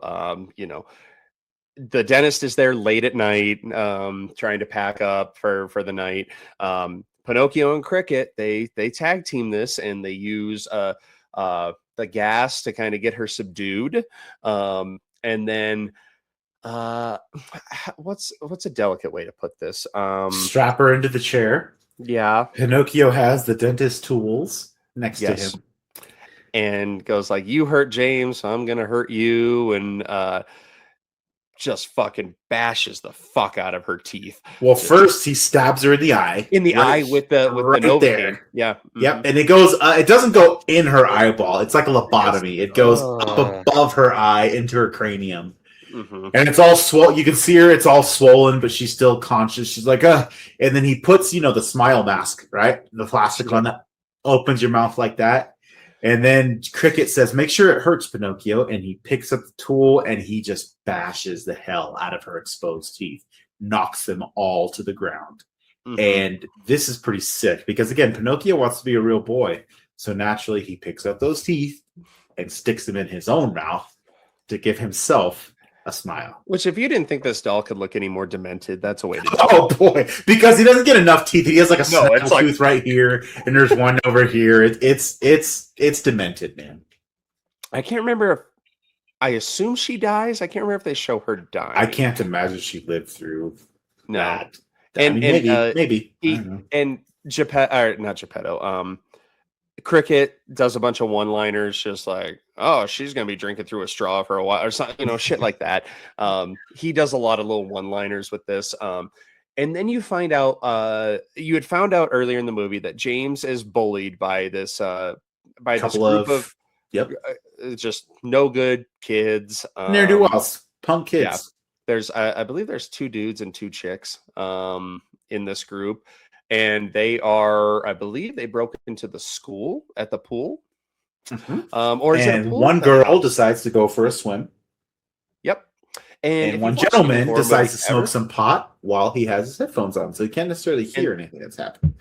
The dentist is there late at night, trying to pack up for the night. Pinocchio and Cricket, they tag team this, and they use the gas to kind of get her subdued. And then what's a delicate way to put this? Strap her into the chair. Yeah. Pinocchio has the dentist tools next to him. And goes like, you hurt James, so I'm gonna hurt you, and just fucking bashes the fuck out of her teeth. Well, first he stabs her in the eye. Eye with the Novocaine. Yeah. Mm-hmm. Yep. And it goes. It doesn't go in her eyeball. It's like a lobotomy. It goes up above her eye into her cranium. Mm-hmm. And it's all swollen. You can see her. It's all swollen, but she's still conscious. She's like, And then he puts, the smile mask, right? The plastic one that opens your mouth like that. And then Cricket says, make sure it hurts, Pinocchio. And he picks up the tool and he just bashes the hell out of her exposed teeth, knocks them all to the ground. Mm-hmm. And this is pretty sick because, again, Pinocchio wants to be a real boy. So naturally, he picks up those teeth and sticks them in his own mouth to give himself a smile. Which, if you didn't think this doll could look any more demented, that's a way to do it. Oh boy, because he doesn't get enough teeth. He has like a tooth right here, and there's one over here. It's demented, man. I can't remember if I assume she dies. I can't remember if they show her dying. I can't imagine she lived through that. Maybe. And not Geppetto. Cricket does a bunch of one-liners, just like, oh, she's gonna be drinking through a straw for a while, or something, shit like that. He does a lot of little one-liners with this. And then you find out, you had found out earlier in the movie that James is bullied by this group of just no good kids, ne'er-do-wells, punk kids. Yeah. There's, I believe, there's 2 dudes and 2 chicks in this group. And they are, I believe, they broke into the school at the pool. Mm-hmm. Or is it a pool? One girl decides to go for a swim. Yep. And one gentleman decides to smoke some pot while he has his headphones on, so he can't necessarily hear anything that's happening.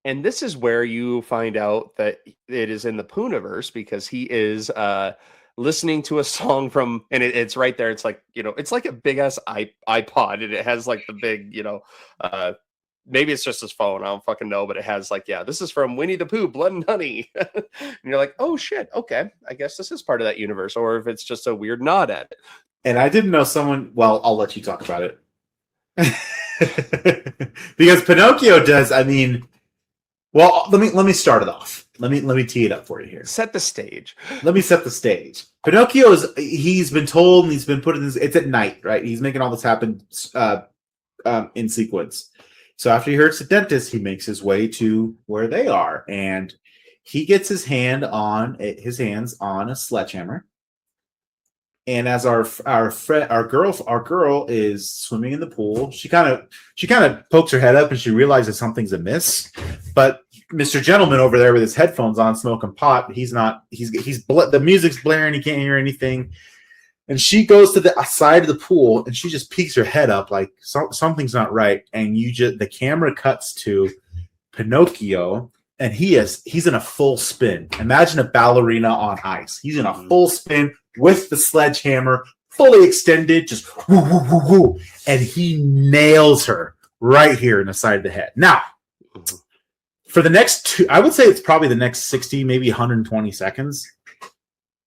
And this is where you find out that it is in the Pooniverse because he is listening to a song from, and it's right there. It's like, it's like a big ass iPod, and it has like the big, maybe it's just his phone. I don't fucking know, but it has like, this is from Winnie the Pooh, Blood and Honey. And you're like, oh shit, okay, I guess this is part of that universe, or if it's just a weird nod at it. And I didn't know someone. Well, I'll let you talk about it. Because Pinocchio does. I mean, well, let me start it off. Let me tee it up for you here. Set the stage. Let me set the stage. Pinocchio he's been told and he's been put in this. It's at night, right? He's making all this happen in sequence. So after he hurts the dentist, he makes his way to where they are, and he gets his hands on a sledgehammer. And as our girl is swimming in the pool, she kind of pokes her head up and she realizes something's amiss. But Mr. Gentleman over there with his headphones on, smoking pot, the music's blaring, he can't hear anything. And she goes to the side of the pool and she just peeks her head up like something's not right. And the camera cuts to Pinocchio, and he's in a full spin. Imagine a ballerina on ice. He's in a full spin with the sledgehammer, fully extended, just woo, woo, woo, woo. And he nails her right here in the side of the head. Now, for the next I would say it's probably the next 60, maybe 120 seconds.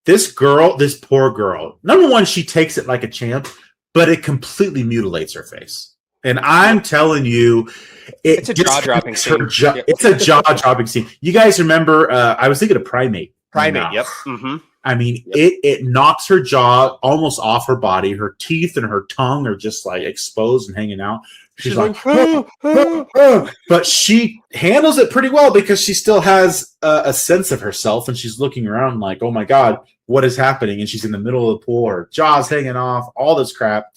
This poor girl, number one, she takes it like a champ, but it completely mutilates her face. And I'm telling you, it's a jaw-dropping scene. It's a jaw-dropping scene. You guys remember, I was thinking of Primate. Yep. Mm-hmm. I mean, it knocks her jaw almost off her body. Her teeth and her tongue are just like exposed and hanging out. She's like, but she handles it pretty well because she still has a sense of herself, and she's looking around like, oh my God, what is happening? And she's in the middle of the pool, her jaw's hanging off, all this crap.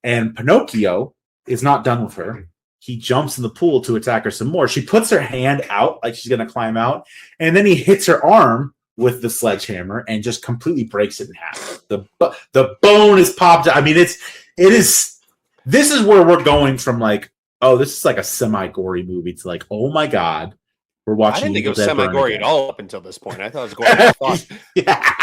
And Pinocchio is not done with her. He jumps in the pool to attack her some more. She puts her hand out like she's going to climb out, and then he hits her arm with the sledgehammer and just completely breaks it in half. The bone is popped. I mean, this is where we're going from like, oh, this is like a semi-gory movie to like, oh my God, we're watching. I didn't think it was semi-gory at all up until this point. I thought it was gory as fuck. Yeah.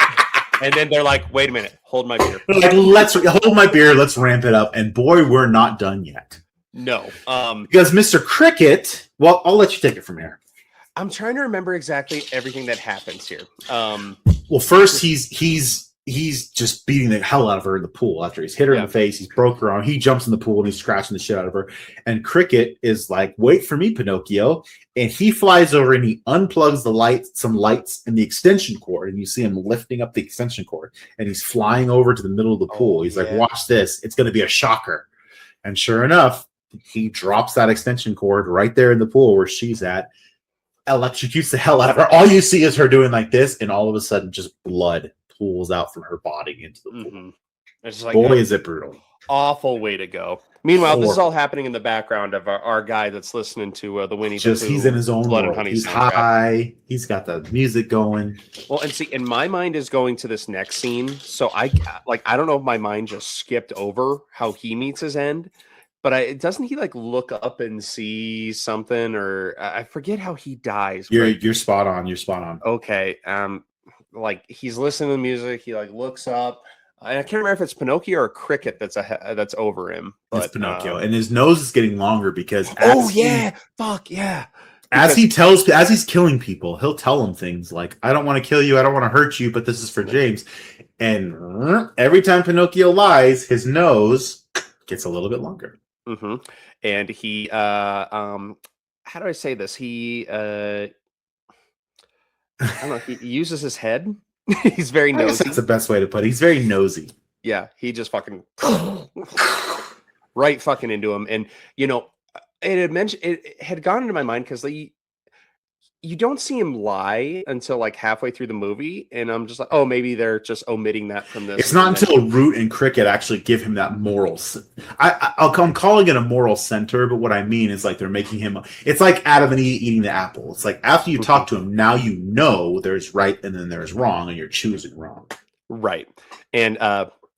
And then they're like, wait a minute, hold my beer. Like, let's hold my beer, let's ramp it up. And boy, we're not done yet. No. Because Mr. Cricket, well, I'll let you take it from here. I'm trying to remember exactly everything that happens here. Well, first he's just beating the hell out of her in the pool after he's hit her in the face. He's broke her arm. He jumps in the pool and he's scratching the shit out of her. And Cricket is like, wait for me, Pinocchio. And he flies over and he unplugs some lights in the extension cord. And you see him lifting up the extension cord. And he's flying over to the middle of the pool. He's like, watch this. It's going to be a shocker. And sure enough, he drops that extension cord right there in the pool where she's at. Electrocutes the hell out of her. All you see is her doing like this. And all of a sudden, just blood pools out from her body into the pool. Mm-hmm. It's like, boy, is it brutal. Awful way to go. Meanwhile, this is all happening in the background of our guy that's listening to the Winnie the Pooh. He's in his own Blood world. And Honey. He's high. He's got the music going. Well, and see, and my mind is going to this next scene. So I don't know if my mind just skipped over how he meets his end, but doesn't he like look up and see something, or I forget how he dies. You're spot on. You're spot on. Okay. Like he's listening to the music. He like looks up. I can't remember if it's Pinocchio or Cricket that's over him. But, it's Pinocchio, and his nose is getting longer because as he's killing people, he'll tell them things like, "I don't want to kill you, I don't want to hurt you, but this is for James." And every time Pinocchio lies, his nose gets a little bit longer. Mm-hmm. And he, how do I say this? He, I don't know. He uses his head. He's very nosy. I guess that's the best way to put it. He's very nosy. Yeah, he just fucking right fucking into him, and it had gone into my mind because you don't see him lie until like halfway through the movie, and I'm just like, oh, maybe they're just omitting that from this. It's not until Root and Cricket actually give him that moral. I'm calling it a moral center, but what I mean is like they're making him. It's like Adam and Eve eating the apple. It's like after you talk to him, now you know there's right and then there's wrong, and you're choosing wrong. Right, and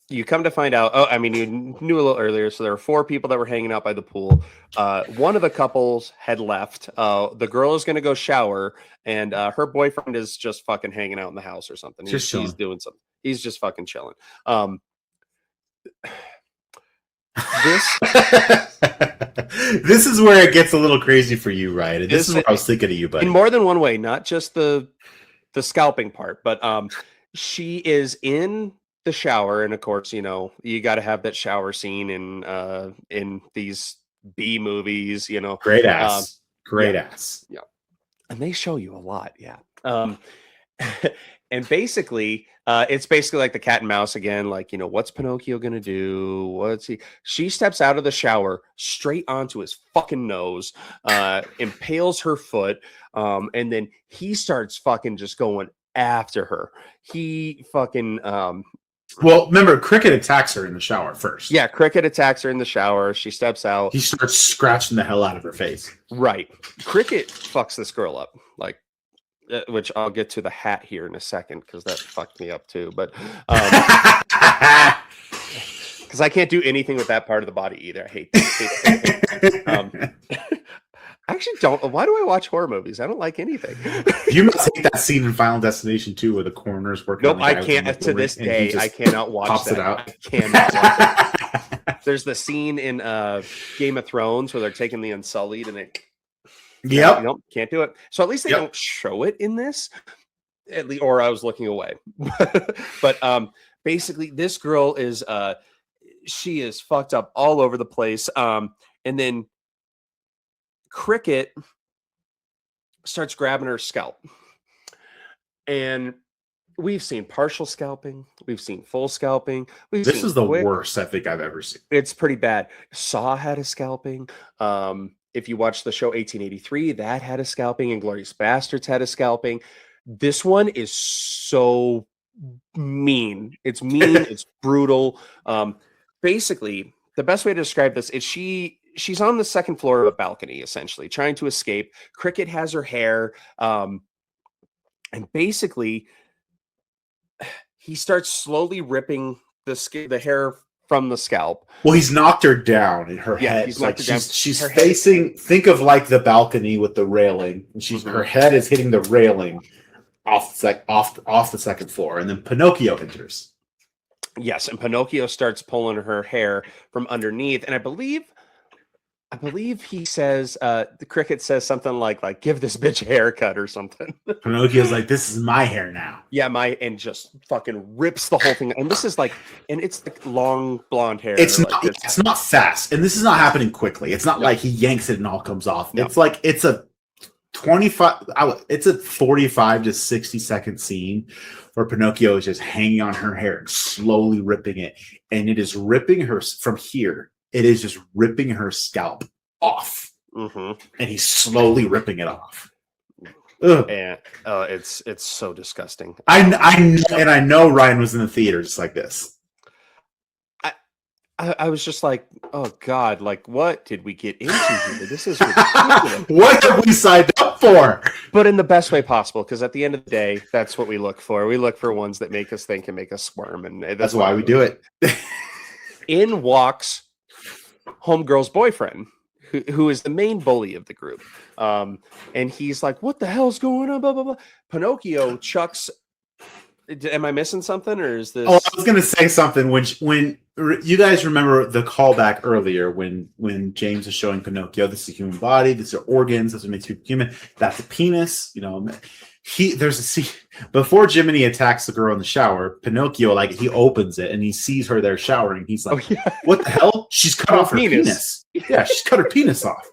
you come to find out, I mean, you knew a little earlier. So there were 4 people that were hanging out by the pool. One of the couples had left. The girl is going to go shower, and her boyfriend is just fucking hanging out in the house or something. Just He's chilling. doing something. He's just fucking chilling. This This is where it gets a little crazy for you, Ryan. This is what I was thinking of you, buddy. in more than one way, not just the scalping part, but she is in the shower, and of course, you know, you got to have that shower scene in these B movies, you know. Great ass. Great yeah. ass. Yeah. And they show you a lot, yeah. And basically, it's basically like the cat and mouse again. Like, you know, what's Pinocchio gonna do? She steps out of the shower straight onto his fucking nose, impales her foot, and then he starts fucking just going after her. He fucking Well, remember, Cricket attacks her in the shower first. yeah, Cricket attacks her in the shower. She steps out. He starts scratching the hell out of her face. Right. Cricket fucks this girl up, like, which I'll get to the hat here in a second because that fucked me up too. But because I can't do anything with that part of the body either. I hate that. I actually don't. Why do I watch horror movies? I don't like anything. You must hate that scene in Final Destination 2 where the coroner's working. Nope, on the I guy with can't. the To this and he day, just I cannot watch pops that. it out. I cannot watch it. There's the scene in Game of Thrones where they're taking the Unsullied and it. Yep. Nope, can't do it. So at least they don't show it in this. At least, or I was looking away. But basically, this girl is she is fucked up all over the place. And then Cricket starts grabbing her scalp, and we've seen partial scalping, we've seen full scalping. This is the worst I think I've ever seen. It's pretty bad. Saw had a scalping. If you watch the show 1883, that had a scalping, and Glorious Bastards had a scalping. This one is so mean. It's mean. It's brutal. Basically, the best way to describe this is she's on the second floor of a balcony, essentially trying to escape. Cricket has her hair, and basically, he starts slowly ripping the hair from the scalp. Well, he's knocked her down in her head. He's Like knocked her down. she's Her facing. Think of like the balcony with the railing. And her head is hitting the railing off the second floor, and then Pinocchio enters. Yes, and Pinocchio starts pulling her hair from underneath, and I believe he says the Cricket says something like give this bitch a haircut or something. Pinocchio's like, this is my hair now. Yeah, and just fucking rips the whole thing. And this is like, and it's like long blonde hair. It's like, not. It's not fast, and this is not happening quickly. It's not like he yanks it and all comes off. No. It's like it's a 25. It's a 45 to 60-second scene where Pinocchio is just hanging on her hair and slowly ripping it, and it is ripping her from here. It is just ripping her scalp off, and he's slowly ripping it off. Ugh. And it's so disgusting. I know Ryan was in the theater just like this. I was just like, oh God, like what did we get into here? This is ridiculous. What have we signed up for? But in the best way possible, because at the end of the day, that's what we look for. We look for ones that make us think and make us squirm, and That's why we do it. In walks Homegirl's boyfriend, who is the main bully of the group. And he's like, what the hell's going on? Blah, blah, blah. Pinocchio chucks. Am I missing something, or is this? Oh, I was going to say something. When you guys remember the callback earlier when James is showing Pinocchio, this is a human body, these are organs, this is what makes you human. That's a penis. You know, there's a scene before Jiminy attacks the girl in the shower. Pinocchio, like, he opens it and he sees her there showering. He's like, oh, yeah. what the hell? She's cut off her penis. Yeah, she's cut her penis off.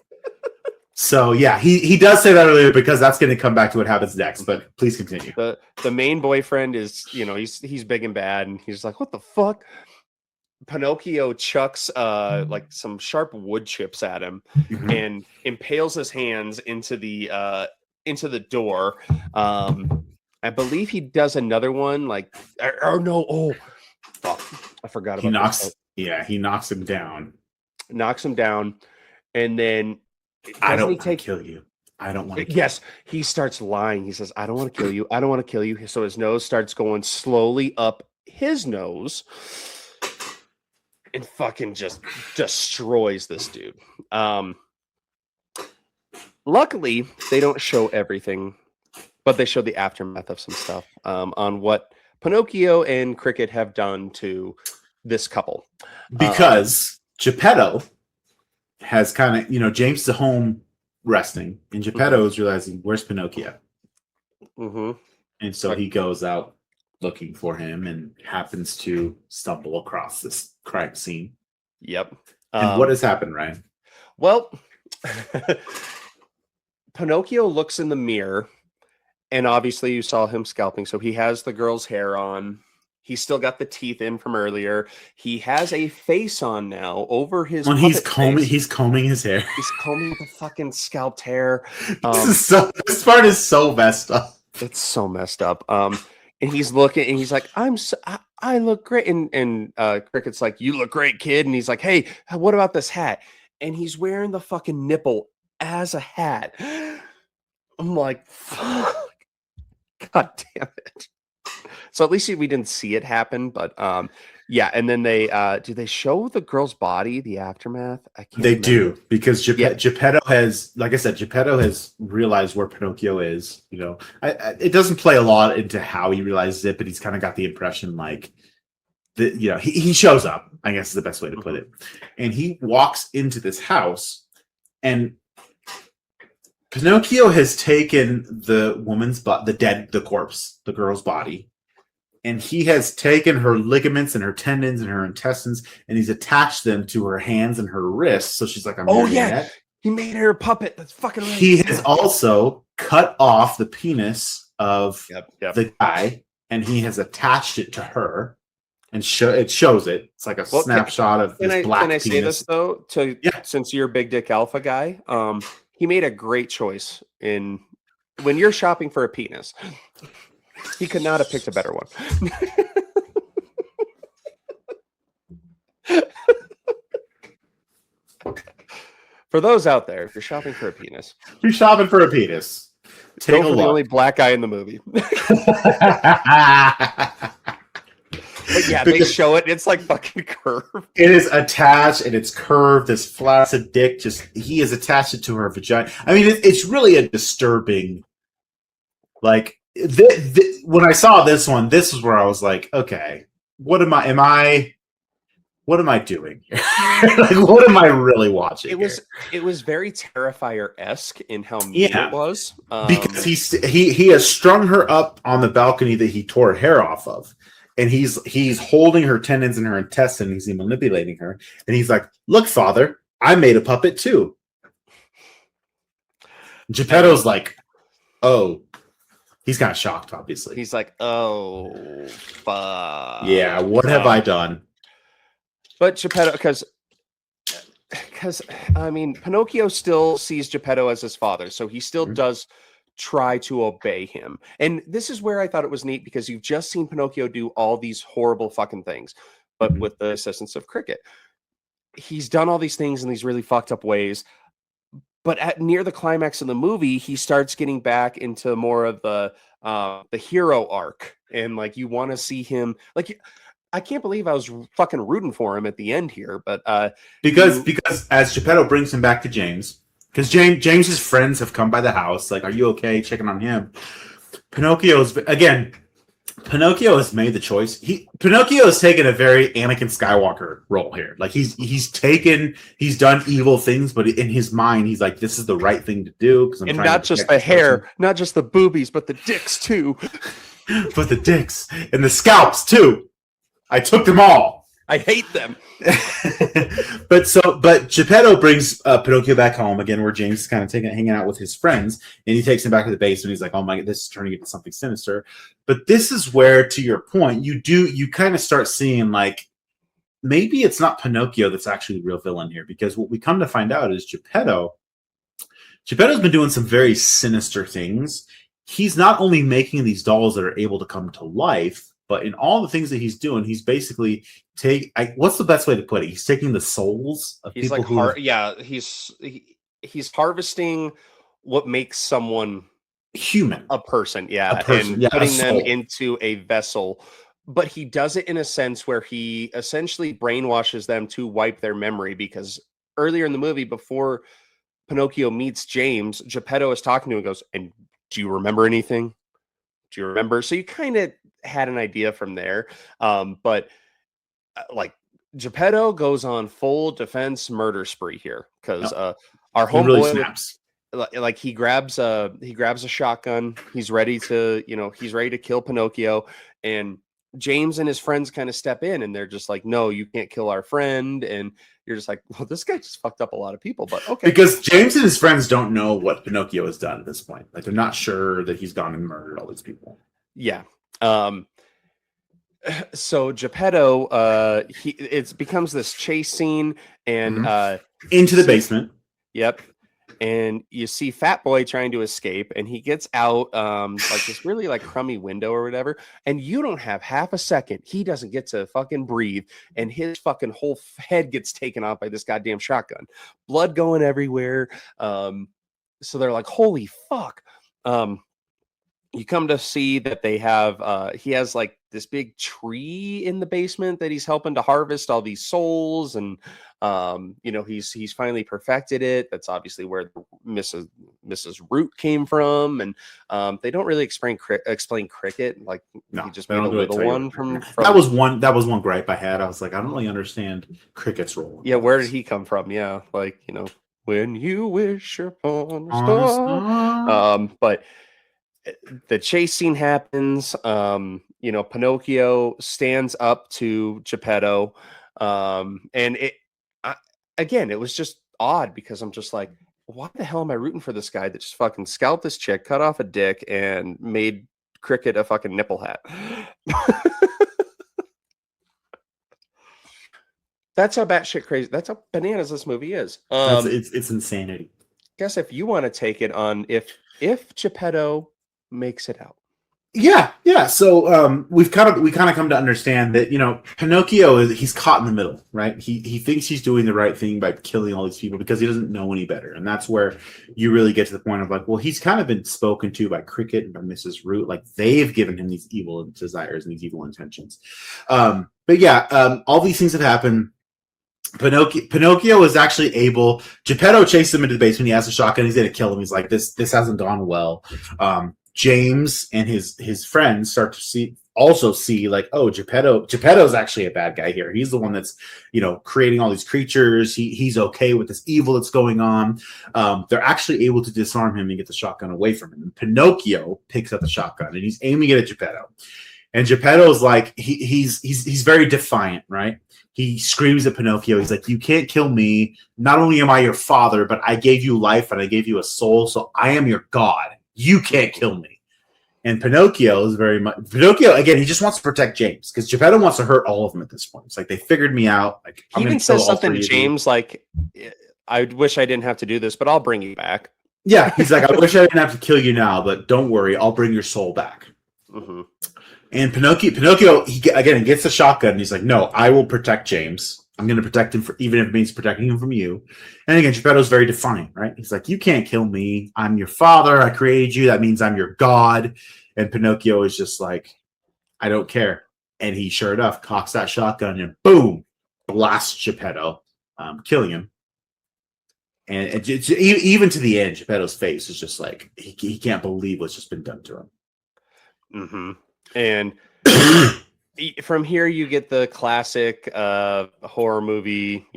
So yeah, he does say that earlier because that's going to come back to what happens next. But please continue. The main boyfriend is, you know, he's big and bad, and he's like, what the fuck? Pinocchio chucks like some sharp wood chips at him and impales his hands into the door. I believe he does another one, like, fuck, I forgot about this. He knocks him down. Knocks him down, and then I don't want to kill you. I don't want to kill Yes, he starts lying. He says, I don't want to kill you. I don't want to kill you. So his nose starts going slowly up his nose. and fucking just destroys this dude. Luckily, they don't show everything, but they show the aftermath of some stuff on what Pinocchio and Cricket have done to this couple. Because Geppetto has kind of, James is at home resting, and Geppetto is realizing, where's Pinocchio? Mm-hmm. And so he goes out looking for him and happens to stumble across this crime scene. Yep. And what has happened, Ryan? Well, Pinocchio looks in the mirror, and obviously you saw him scalping. So he has the girl's hair on. He's still got the teeth in from earlier. He has a face on now over his. When he's combing his hair. He's combing the fucking scalped hair. This part is so messed up. It's so messed up. And he's looking, and he's like, I look great. And Cricket's like, you look great, kid. And he's like, hey, what about this hat? And he's wearing the fucking nipple as a hat. I'm like, fuck. God damn it. So at least we didn't see it happen, but yeah. And then they do they show the girl's body, the aftermath? I can't. They remember. do, because Geppetto has, like I said, Geppetto has realized where Pinocchio is. It doesn't play a lot into how he realizes it, but he's kind of got the impression like that. He shows up, I guess is the best way to put it, and he walks into this house, and Pinocchio has taken the woman's the corpse, the girl's body, and he has taken her ligaments and her tendons and her intestines, and he's attached them to her hands and her wrists. So she's like, oh yeah, he made her a puppet. That's fucking right. He has also cut off the penis of the guy, and he has attached it to her, and it shows it. It's like a snapshot of this black penis. Can I say this though? Since you're a big dick alpha guy, he made a great choice when you're shopping for a penis. He could not have picked a better one. For those out there, if you're shopping for a penis, take go a for look. The only black guy in the movie. But yeah, they show it. It's like fucking curved. It is attached and it's curved. This flaccid dick, he is attached it to her vagina. I mean, it's really a disturbing. Like when I saw this one, this is where I was like, okay, what am I doing? Like, what am I really watching? It was very Terrifier-esque in how mean it was. Because he has strung her up on the balcony that he tore hair off of. And he's holding her tendons and her intestines. He's manipulating her. And he's like, look, father, I made a puppet too. Geppetto's like, oh. He's kind of shocked, obviously. He's like, oh, fuck. Yeah, what have I done? But Geppetto, because I mean, Pinocchio still sees Geppetto as his father. So he still does try to obey him. And this is where I thought it was neat, because you've just seen Pinocchio do all these horrible fucking things, but with the assistance of Cricket. He's done all these things in these really fucked up ways. But near the climax of the movie, he starts getting back into more of the hero arc. And like, you want to see him, like, I can't believe I was fucking rooting for him at the end here. But because as Geppetto brings him back to James, because James's friends have come by the house, like, are you okay? Checking on him. Pinocchio has made the choice. Pinocchio has taken a very Anakin Skywalker role here. Like, he's done evil things, but in his mind, he's like, this is the right thing to do. And not just the hair, not just the boobies, but the dicks too. But the dicks and the scalps too. I took them all. I hate them. But Geppetto brings Pinocchio back home again, where James is kind of hanging out with his friends, and he takes him back to the basement. He's like, "Oh my God, this is turning into something sinister." But this is where, to your point, you kind of start seeing, like, maybe it's not Pinocchio that's actually the real villain here, because what we come to find out is Geppetto's been doing some very sinister things. He's not only making these dolls that are able to come to life, but in all the things that he's doing, he's basically what's the best way to put it? He's taking the souls of people he's harvesting what makes someone human, a person, and putting them into a vessel but he does it in a sense where he essentially brainwashes them to wipe their memory, because earlier in the movie, before Pinocchio meets James, Geppetto is talking to him and goes, "And do you remember anything? Do you remember?" So you kind of had an idea from there. But like Geppetto goes on full defense murder spree here, because our He really homeboy snaps. like he grabs a shotgun. He's ready to kill Pinocchio, and James and his friends kind of step in, and they're just like, "No, you can't kill our friend." And you're just like, "Well, this guy just fucked up a lot of people," but okay. Because James and his friends don't know what Pinocchio has done at this point. Like, they're not sure that he's gone and murdered all these people. Yeah. So Geppetto, it becomes this chase scene, and Into the basement. Yep. And you see Fat Boy trying to escape, and he gets out like this really like crummy window or whatever, and you don't have half a second. He doesn't get to fucking breathe, and his fucking whole head gets taken off by this goddamn shotgun. Blood going everywhere. So they're like, "Holy fuck." You come to see that they have he has like this big tree in the basement that he's helping to harvest all these souls, and he's finally perfected it. That's obviously where Mrs. Root came from, and they don't really explain cricket. Like, he just made a little one from that was one gripe I had. I was like, I don't really understand Cricket's role. Yeah, where did he come from? Yeah, like, when you wish upon a star. But the chase scene happens. Pinocchio stands up to Geppetto, and it was just odd, because I'm just like, why the hell am I rooting for this guy that just fucking scalped this chick, cut off a dick, and made Cricket a fucking nipple hat? That's how batshit crazy. That's how bananas this movie is. It's insanity. Guess if you want to take it on, if Geppetto makes it out. Yeah. So we kind of come to understand that Pinocchio he's caught in the middle, right? He thinks he's doing the right thing by killing all these people because he doesn't know any better, and that's where you really get to the point of like, well, he's kind of been spoken to by Cricket and by Mrs. Root, like they've given him these evil desires and these evil intentions. But yeah, all these things have happened. Pinocchio is actually able. Geppetto chased him into the basement. He has a shotgun. He's going to kill him. He's like, this hasn't gone well. James and his friends start to see like, oh, Geppetto's actually a bad guy here. He's the one that's creating all these creatures. He's okay with this evil that's going on. They're actually able to disarm him and get the shotgun away from him. And Pinocchio picks up the shotgun and he's aiming it at Geppetto. And Geppetto's like, he's very defiant, right? He screams at Pinocchio. He's like, "You can't kill me. Not only am I your father, but I gave you life and I gave you a soul, so I am your god. You can't kill me." And Pinocchio is again, he just wants to protect James, because Geppetto wants to hurt all of them at this point. It's like, they figured me out. Like, he even says something to James like, "I wish I didn't have to do this, but I'll bring you back." Yeah, he's like, "I wish I didn't have to kill you now, but don't worry, I'll bring your soul back." Mm-hmm. And Pinocchio, he gets the shotgun. And he's like, "No, I will protect James. I'm going to protect him, even if it means protecting him from you." And again, Geppetto's very defiant, right? He's like, "You can't kill me. I'm your father. I created you. That means I'm your god." And Pinocchio is just like, "I don't care." And he, sure enough, cocks that shotgun and boom, blasts Geppetto, killing him. And even to the end, Geppetto's face is just like, he can't believe what's just been done to him. Mm-hmm. And from here, you get the classic horror movie,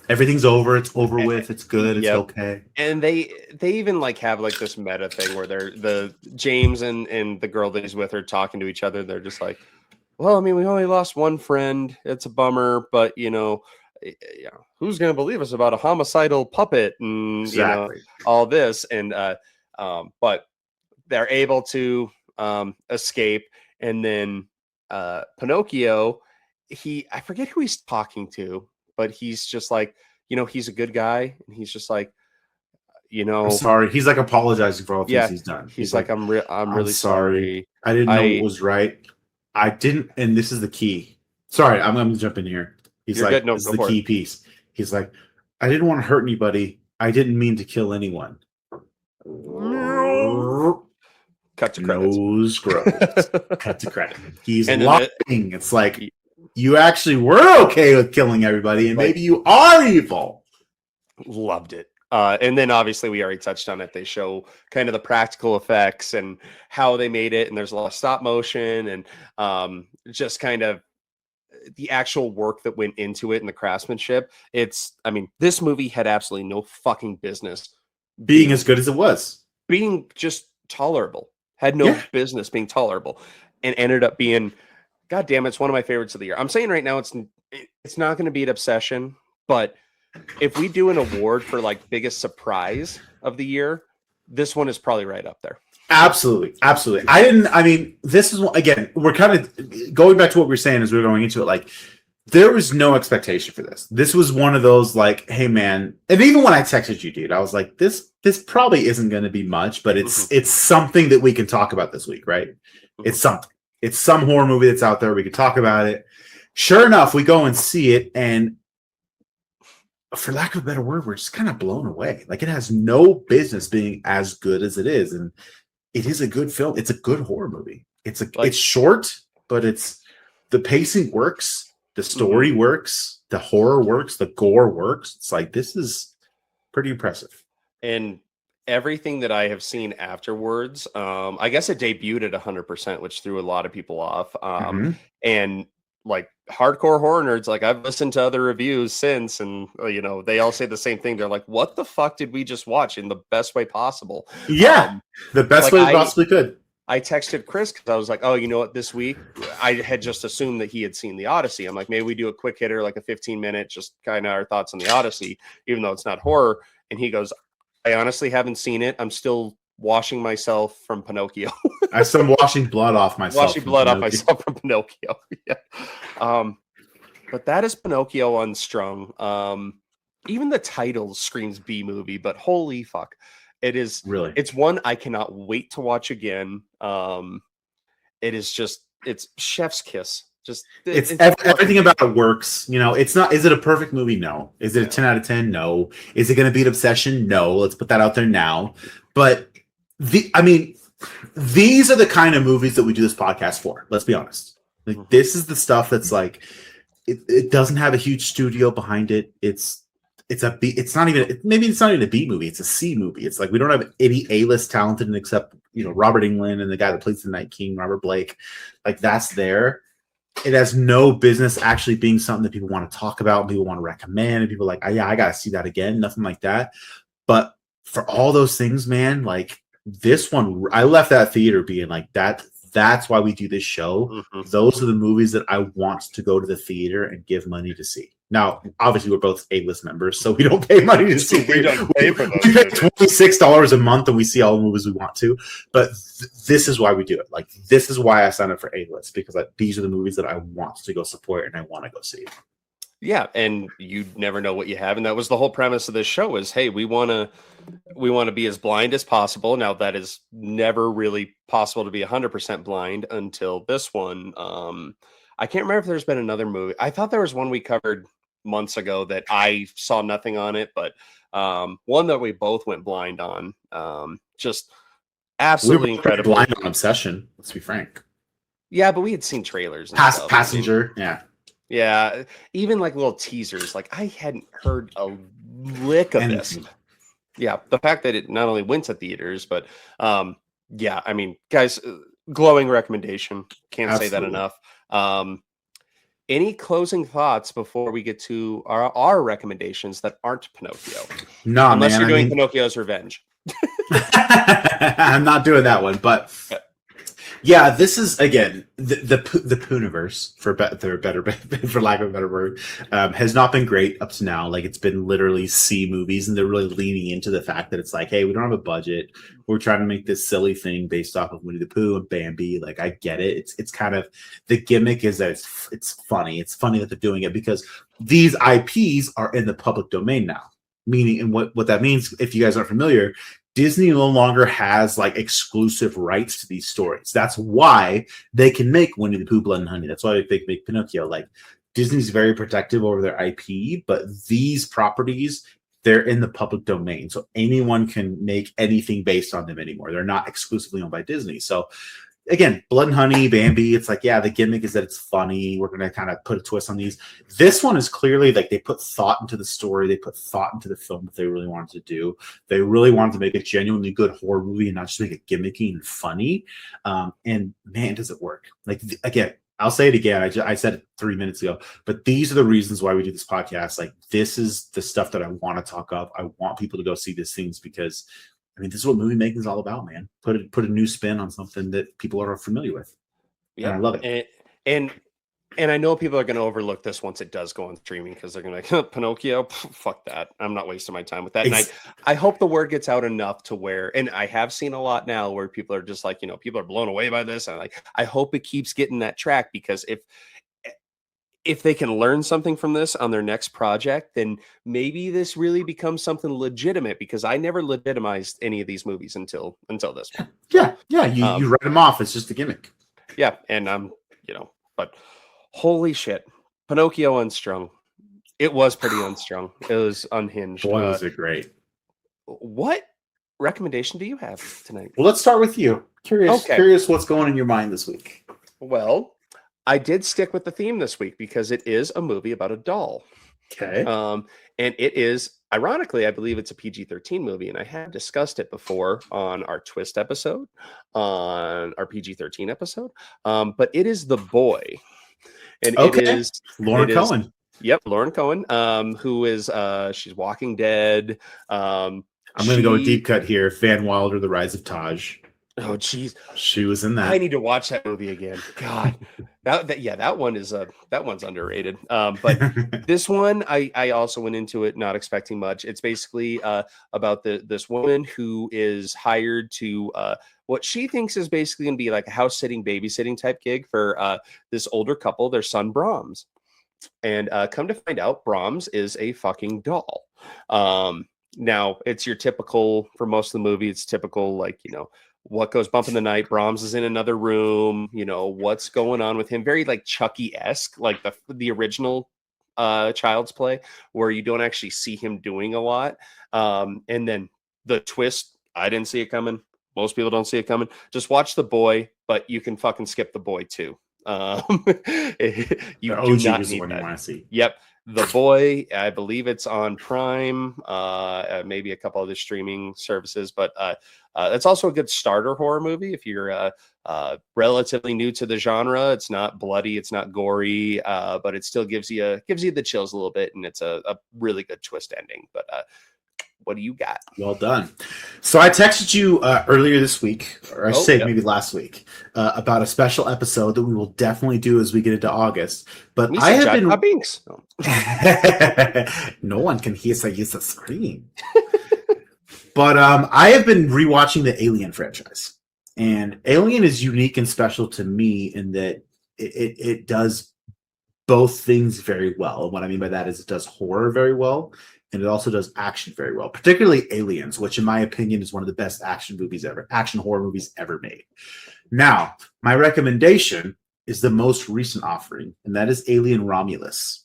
everything's over. It's over with. It's good. It's okay. And they even like have like this meta thing where the James and the girl that he's with are talking to each other. They're just like, "Well, I mean, we only lost one friend. It's a bummer, but who's going to believe us about a homicidal puppet and exactly. All this?" And but they're able to escape, and then Pinocchio, I forget who he's talking to, but he's just like, he's a good guy, and he's just like, I'm sorry. He's like apologizing for all the things he's done. He's like, I'm really sorry. I didn't know it was right. I didn't, and this is the key. Sorry, I'm going to jump in here. He's like, this is the key piece. He's like, "I didn't want to hurt anybody. I didn't mean to kill anyone." Cut to credits. Nose grows. Cut to credit. He's And lying. then It's like you actually were okay with killing everybody, and maybe you are evil. Loved it. And then obviously we already touched on it. They show kind of the practical effects and how they made it. And there's a lot of stop motion and just kind of the actual work that went into it and the craftsmanship. This movie had absolutely no fucking business Being as good as it was. being just tolerable. Had no business being tolerable, and ended up being, God damn, it's one of my favorites of the year. I'm saying right now, it's not going to beat Obsession, but if we do an award for like biggest surprise of the year, this one is probably right up there. Absolutely. This is, again, we're kind of going back to what we were saying as we were going into it. Like, there was no expectation for this. This was one of those like, hey man, and even when I texted you, dude, I was like, this probably isn't going to be much, but it's something that we can talk about this week, right? It's something. It's some horror movie that's out there. We can talk about it. Sure enough, we go and see it, and for lack of a better word, we're just kind of blown away. Like, it has no business being as good as it is, and it is a good film. It's a good horror movie. It's short, but the pacing works, the story works, the horror works, the gore works. It's like, this is pretty impressive. And everything that I have seen afterwards, I guess it debuted at 100%, which threw a lot of people off. And like hardcore horror nerds, like I've listened to other reviews since, and they all say the same thing. They're like, what the fuck did we just watch in the best way possible? Yeah, the best way we possibly could. I texted Chris because I was like, oh, you know what, this week I had just assumed that he had seen the Odyssey. I'm like, maybe we do a quick hitter, like a 15-minute, just kind of our thoughts on the Odyssey, even though it's not horror. And he goes, I honestly haven't seen it. I'm still washing myself from Pinocchio. I'm washing blood off myself. Washing blood off myself from Pinocchio. Yeah. But that is Pinocchio Unstrung. Even the title screams B movie, but holy fuck. It is really, it's one I cannot wait to watch again. It is just, it's chef's kiss. Just it's everything about it works. It's not, is it a perfect movie? No. Is it a 10 out of 10? No. Is it going to beat Obsession? No. Let's put that out there now. But these are the kind of movies that we do this podcast for. Let's be honest. Like, this is the stuff that's like, it doesn't have a huge studio behind it. It's a B. It's not even a B movie. It's a C movie. It's like, we don't have any A-list talented except Robert Englund and the guy that plays the Night King, Robert Blake. Like, that's there. It has no business actually being something that people want to talk about and people want to recommend, and people are like, oh, yeah, I got to see that again. Nothing like that. But for all those things, man, like, this one, I left that theater being like, that's why we do this show. Those are the movies that I want to go to the theater and give money to see. Now, obviously, we're both A-list members, so we don't pay money to see. We don't pay for those. We pay $26 a month, and we see all the movies we want to. But this is why we do it. Like, this is why I signed up for A-list, because these are the movies that I want to go support and I want to go see. Yeah, and you never know what you have, and that was the whole premise of this show. Is, hey, we want to be as blind as possible. Now, that is never really possible to be 100% blind until this one. I can't remember if there's been another movie. I thought there was one we covered months ago that I saw nothing on it, but one that we both went blind on. Just absolutely incredible. Blind on Obsession. Let's be frank. Yeah, but we had seen trailers. And stuff. Passenger. Yeah. Yeah, even like little teasers. Like, I hadn't heard a lick of this. Yeah, the fact that it not only went to theaters, but yeah, I mean, guys, glowing recommendation. Can't say that enough. Any closing thoughts before we get to our recommendations that aren't Pinocchio? No, unless you're doing Pinocchio's Revenge. I'm not doing that one, but. Yeah, this is, again, the Pooniverse, for lack of a better word, has not been great up to now. Like, it's been literally C movies, and they're really leaning into the fact that it's like, hey, we don't have a budget. We're trying to make this silly thing based off of Winnie the Pooh and Bambi. Like, I get it. It's kind of, the gimmick is that it's funny. It's funny that they're doing it because these IPs are in the public domain now. Meaning, and what that means, if you guys aren't familiar, Disney no longer has like exclusive rights to these stories. That's why they can make Winnie the Pooh, Blood and Honey. That's why they make Pinocchio. Like, Disney's very protective over their IP, but these properties they're in the public domain. So anyone can make anything based on them anymore. They're not exclusively owned by Disney. So again, Blood and Honey, Bambi, it's like, yeah, the gimmick is that it's funny. We're going to kind of put a twist on these. This one is clearly like they put thought into the story. They put thought into the film that they really wanted to do. They really wanted to make a genuinely good horror movie and not just make it gimmicky and funny. And man, does it work. Like, again, I'll say it again. I said it 3 minutes ago, but these are the reasons why we do this podcast. Like, this is the stuff that I want to talk up. I want people to go see these things because, I mean, this is what movie making is all about, man. Put a new spin on something that people are familiar with. Yeah, I love it. And I know people are going to overlook this once it does go on streaming because they're going to be like, Pinocchio, fuck that. I'm not wasting my time with that. And I hope the word gets out enough to where, and I have seen a lot now where people are just like, people are blown away by this. And I hope it keeps getting that track, because if they can learn something from this on their next project, then maybe this really becomes something legitimate, because I never legitimized any of these movies until this one. Yeah. You write them off. It's just a gimmick. Yeah. And but holy shit, Pinocchio Unstrung. It was pretty unstrung. It was unhinged. Boy, was it great. What recommendation do you have tonight? Well, let's start with you. Curious what's going in your mind this week. Well, I did stick with the theme this week because it is a movie about a doll. Okay. And it is, ironically, I believe it's a PG-13 movie, and I have discussed it before on our Twist episode, on our PG-13 episode. But it is The Boy. And it is Lauren Cohen. Yep, Lauren Cohen, who is she's Walking Dead. I'm going to go deep cut here. Van Wilder, The Rise of Taj. Oh, geez, she was in that. I need to watch that movie again. God, that one's underrated. But this one, I also went into it not expecting much. It's basically about this woman who is hired to what she thinks is basically going to be like a house sitting, babysitting type gig for this older couple, their son Brahms. And come to find out, Brahms is a fucking doll. Now, it's your typical, for most of the movie, it's typical, like, what goes bump in the night? Brahms is in another room. What's going on with him? Very like Chucky-esque, like the original Child's Play, where you don't actually see him doing a lot. And then the twist, I didn't see it coming. Most people don't see it coming. Just watch The Boy, but you can fucking skip The Boy too. You do not need that. Yep. The Boy, I believe it's on Prime, maybe a couple other streaming services, but it's also a good starter horror movie if you're relatively new to the genre. It's not bloody, it's not gory, but it still gives you the chills a little bit, and it's a really good twist ending. But what do you got? Well done. So I texted you earlier this week, or maybe last week, about a special episode that we will definitely do as we get into August. But I have been Binks. No one can hear the scream. But I have been rewatching the Alien franchise, and Alien is unique and special to me in that it does both things very well. And what I mean by that is it does horror very well, and it also does action very well, particularly Aliens, which in my opinion is one of the best action horror movies ever made. Now, my recommendation is the most recent offering, and that is Alien Romulus.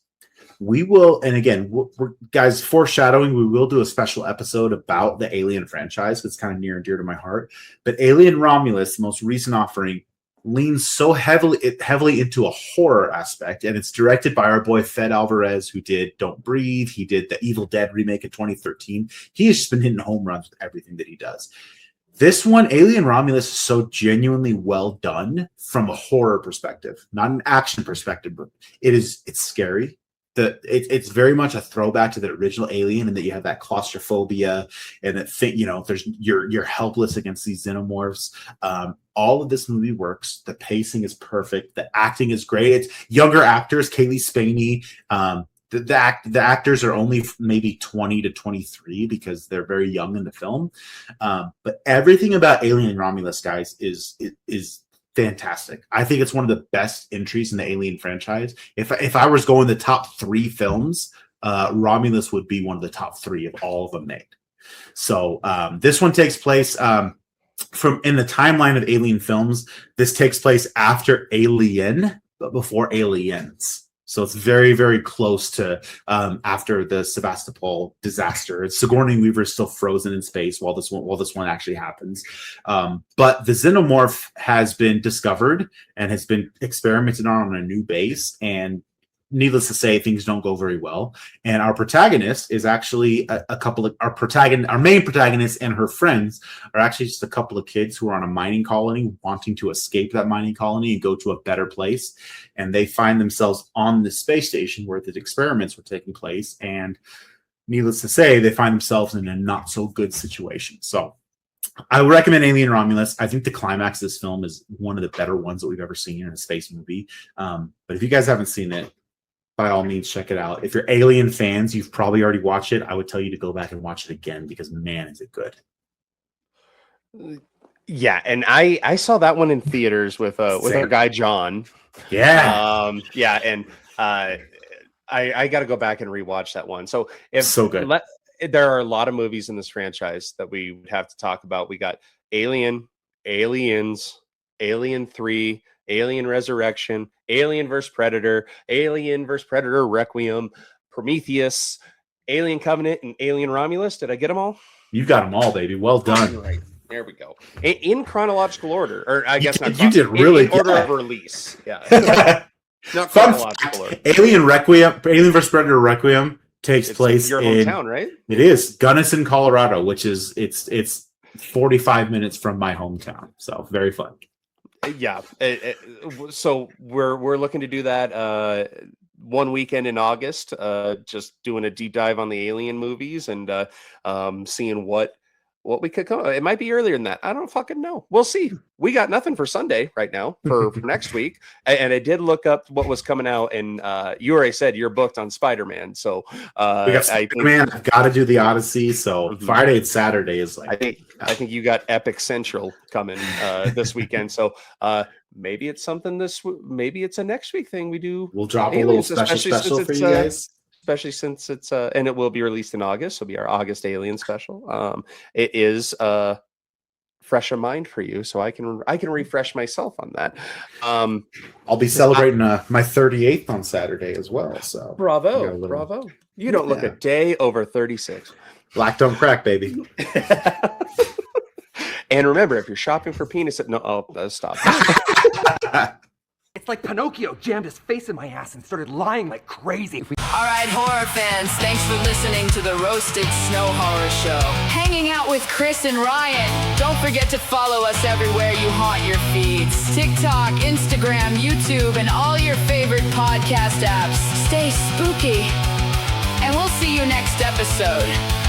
We will, and again, we're guys, foreshadowing, we will do a special episode about the Alien franchise. It's kind of near and dear to my heart. But Alien Romulus, the most recent offering, leans so heavily into a horror aspect, and it's directed by our boy Fed Alvarez, who did Don't Breathe. He did the Evil Dead remake in 2013. He has just been hitting home runs with everything that he does. This one, Alien Romulus, is so genuinely well done from a horror perspective, not an action perspective, but it's scary. It's very much a throwback to the original Alien, and that you have that claustrophobia and that there's you're helpless against these xenomorphs. All of this movie works. The pacing is perfect. The acting is great. It's younger actors, Kaylee Spaney. The actors are only maybe 20 to 23 because they're very young in the film. But everything about Alien Romulus, guys, is fantastic. I think it's one of the best entries in the Alien franchise. If I was going the top 3 films, Romulus would be one of the top 3 of all of them made. So this one takes place from in the timeline of Alien films. This takes place after Alien, but before Aliens. So it's very, very close to after the Sevastopol disaster. Sigourney Weaver is still frozen in space while this one actually happens. But the xenomorph has been discovered and has been experimented on a new base, and needless to say, things don't go very well. And our protagonist is actually our main protagonist and her friends are actually just a couple of kids who are on a mining colony wanting to escape that mining colony and go to a better place. And they find themselves on the space station where the experiments were taking place. And needless to say, they find themselves in a not so good situation. So I would recommend Alien Romulus. I think the climax of this film is one of the better ones that we've ever seen in a space movie. But if you guys haven't seen it, by all means, check it out. If you're Alien fans, you've probably already watched it. I would tell you to go back and watch it again because, man, is it good. Yeah, and I saw that one in theaters with our guy John. Yeah. And I got to go back and rewatch that one. So so good. There are a lot of movies in this franchise that we would have to talk about. We got Alien, Aliens, Alien 3, Alien Resurrection, Alien vs. Predator, Alien vs. Predator Requiem, Prometheus, Alien Covenant, and Alien Romulus. Did I get them all? You got them all, baby. Well done. Right. There we go. In chronological order, or I guess not. You did really in order good. of release. Yeah. Not chronological order. Alien vs. Predator Requiem takes place your hometown, right? It is Gunnison, Colorado, which is it's 45 minutes from my hometown. So very fun. Yeah. So we're looking to do that one weekend in August, just doing a deep dive on the Alien movies and seeing what we could come. It might be earlier than that. I don't fucking know. We'll see. We got nothing for Sunday right now for next week. And I did look up what was coming out, and you already said you're booked on Spider-Man. So we got Spider-Man. I've got to do the Odyssey. So Friday and Saturday is like. I think you got Epic Central coming this weekend. So maybe it's something maybe it's a next week thing we do. We'll drop Aliens, a little special for you guys. Especially since it's and it will be released in August. So it'll be our August Alien special. It is fresh of mind for you, so I can refresh myself on that. I'll be celebrating my 38th on Saturday as well. So bravo! You don't look a day over 36. Black don't crack, baby. And remember, if you're shopping for penis, stop. It's like Pinocchio jammed his face in my ass and started lying like crazy. All right, horror fans, thanks for listening to the Roasted Snow Horror Show. Hanging out with Chris and Ryan. Don't forget to follow us everywhere you haunt your feeds. TikTok, Instagram, YouTube, and all your favorite podcast apps. Stay spooky. And we'll see you next episode.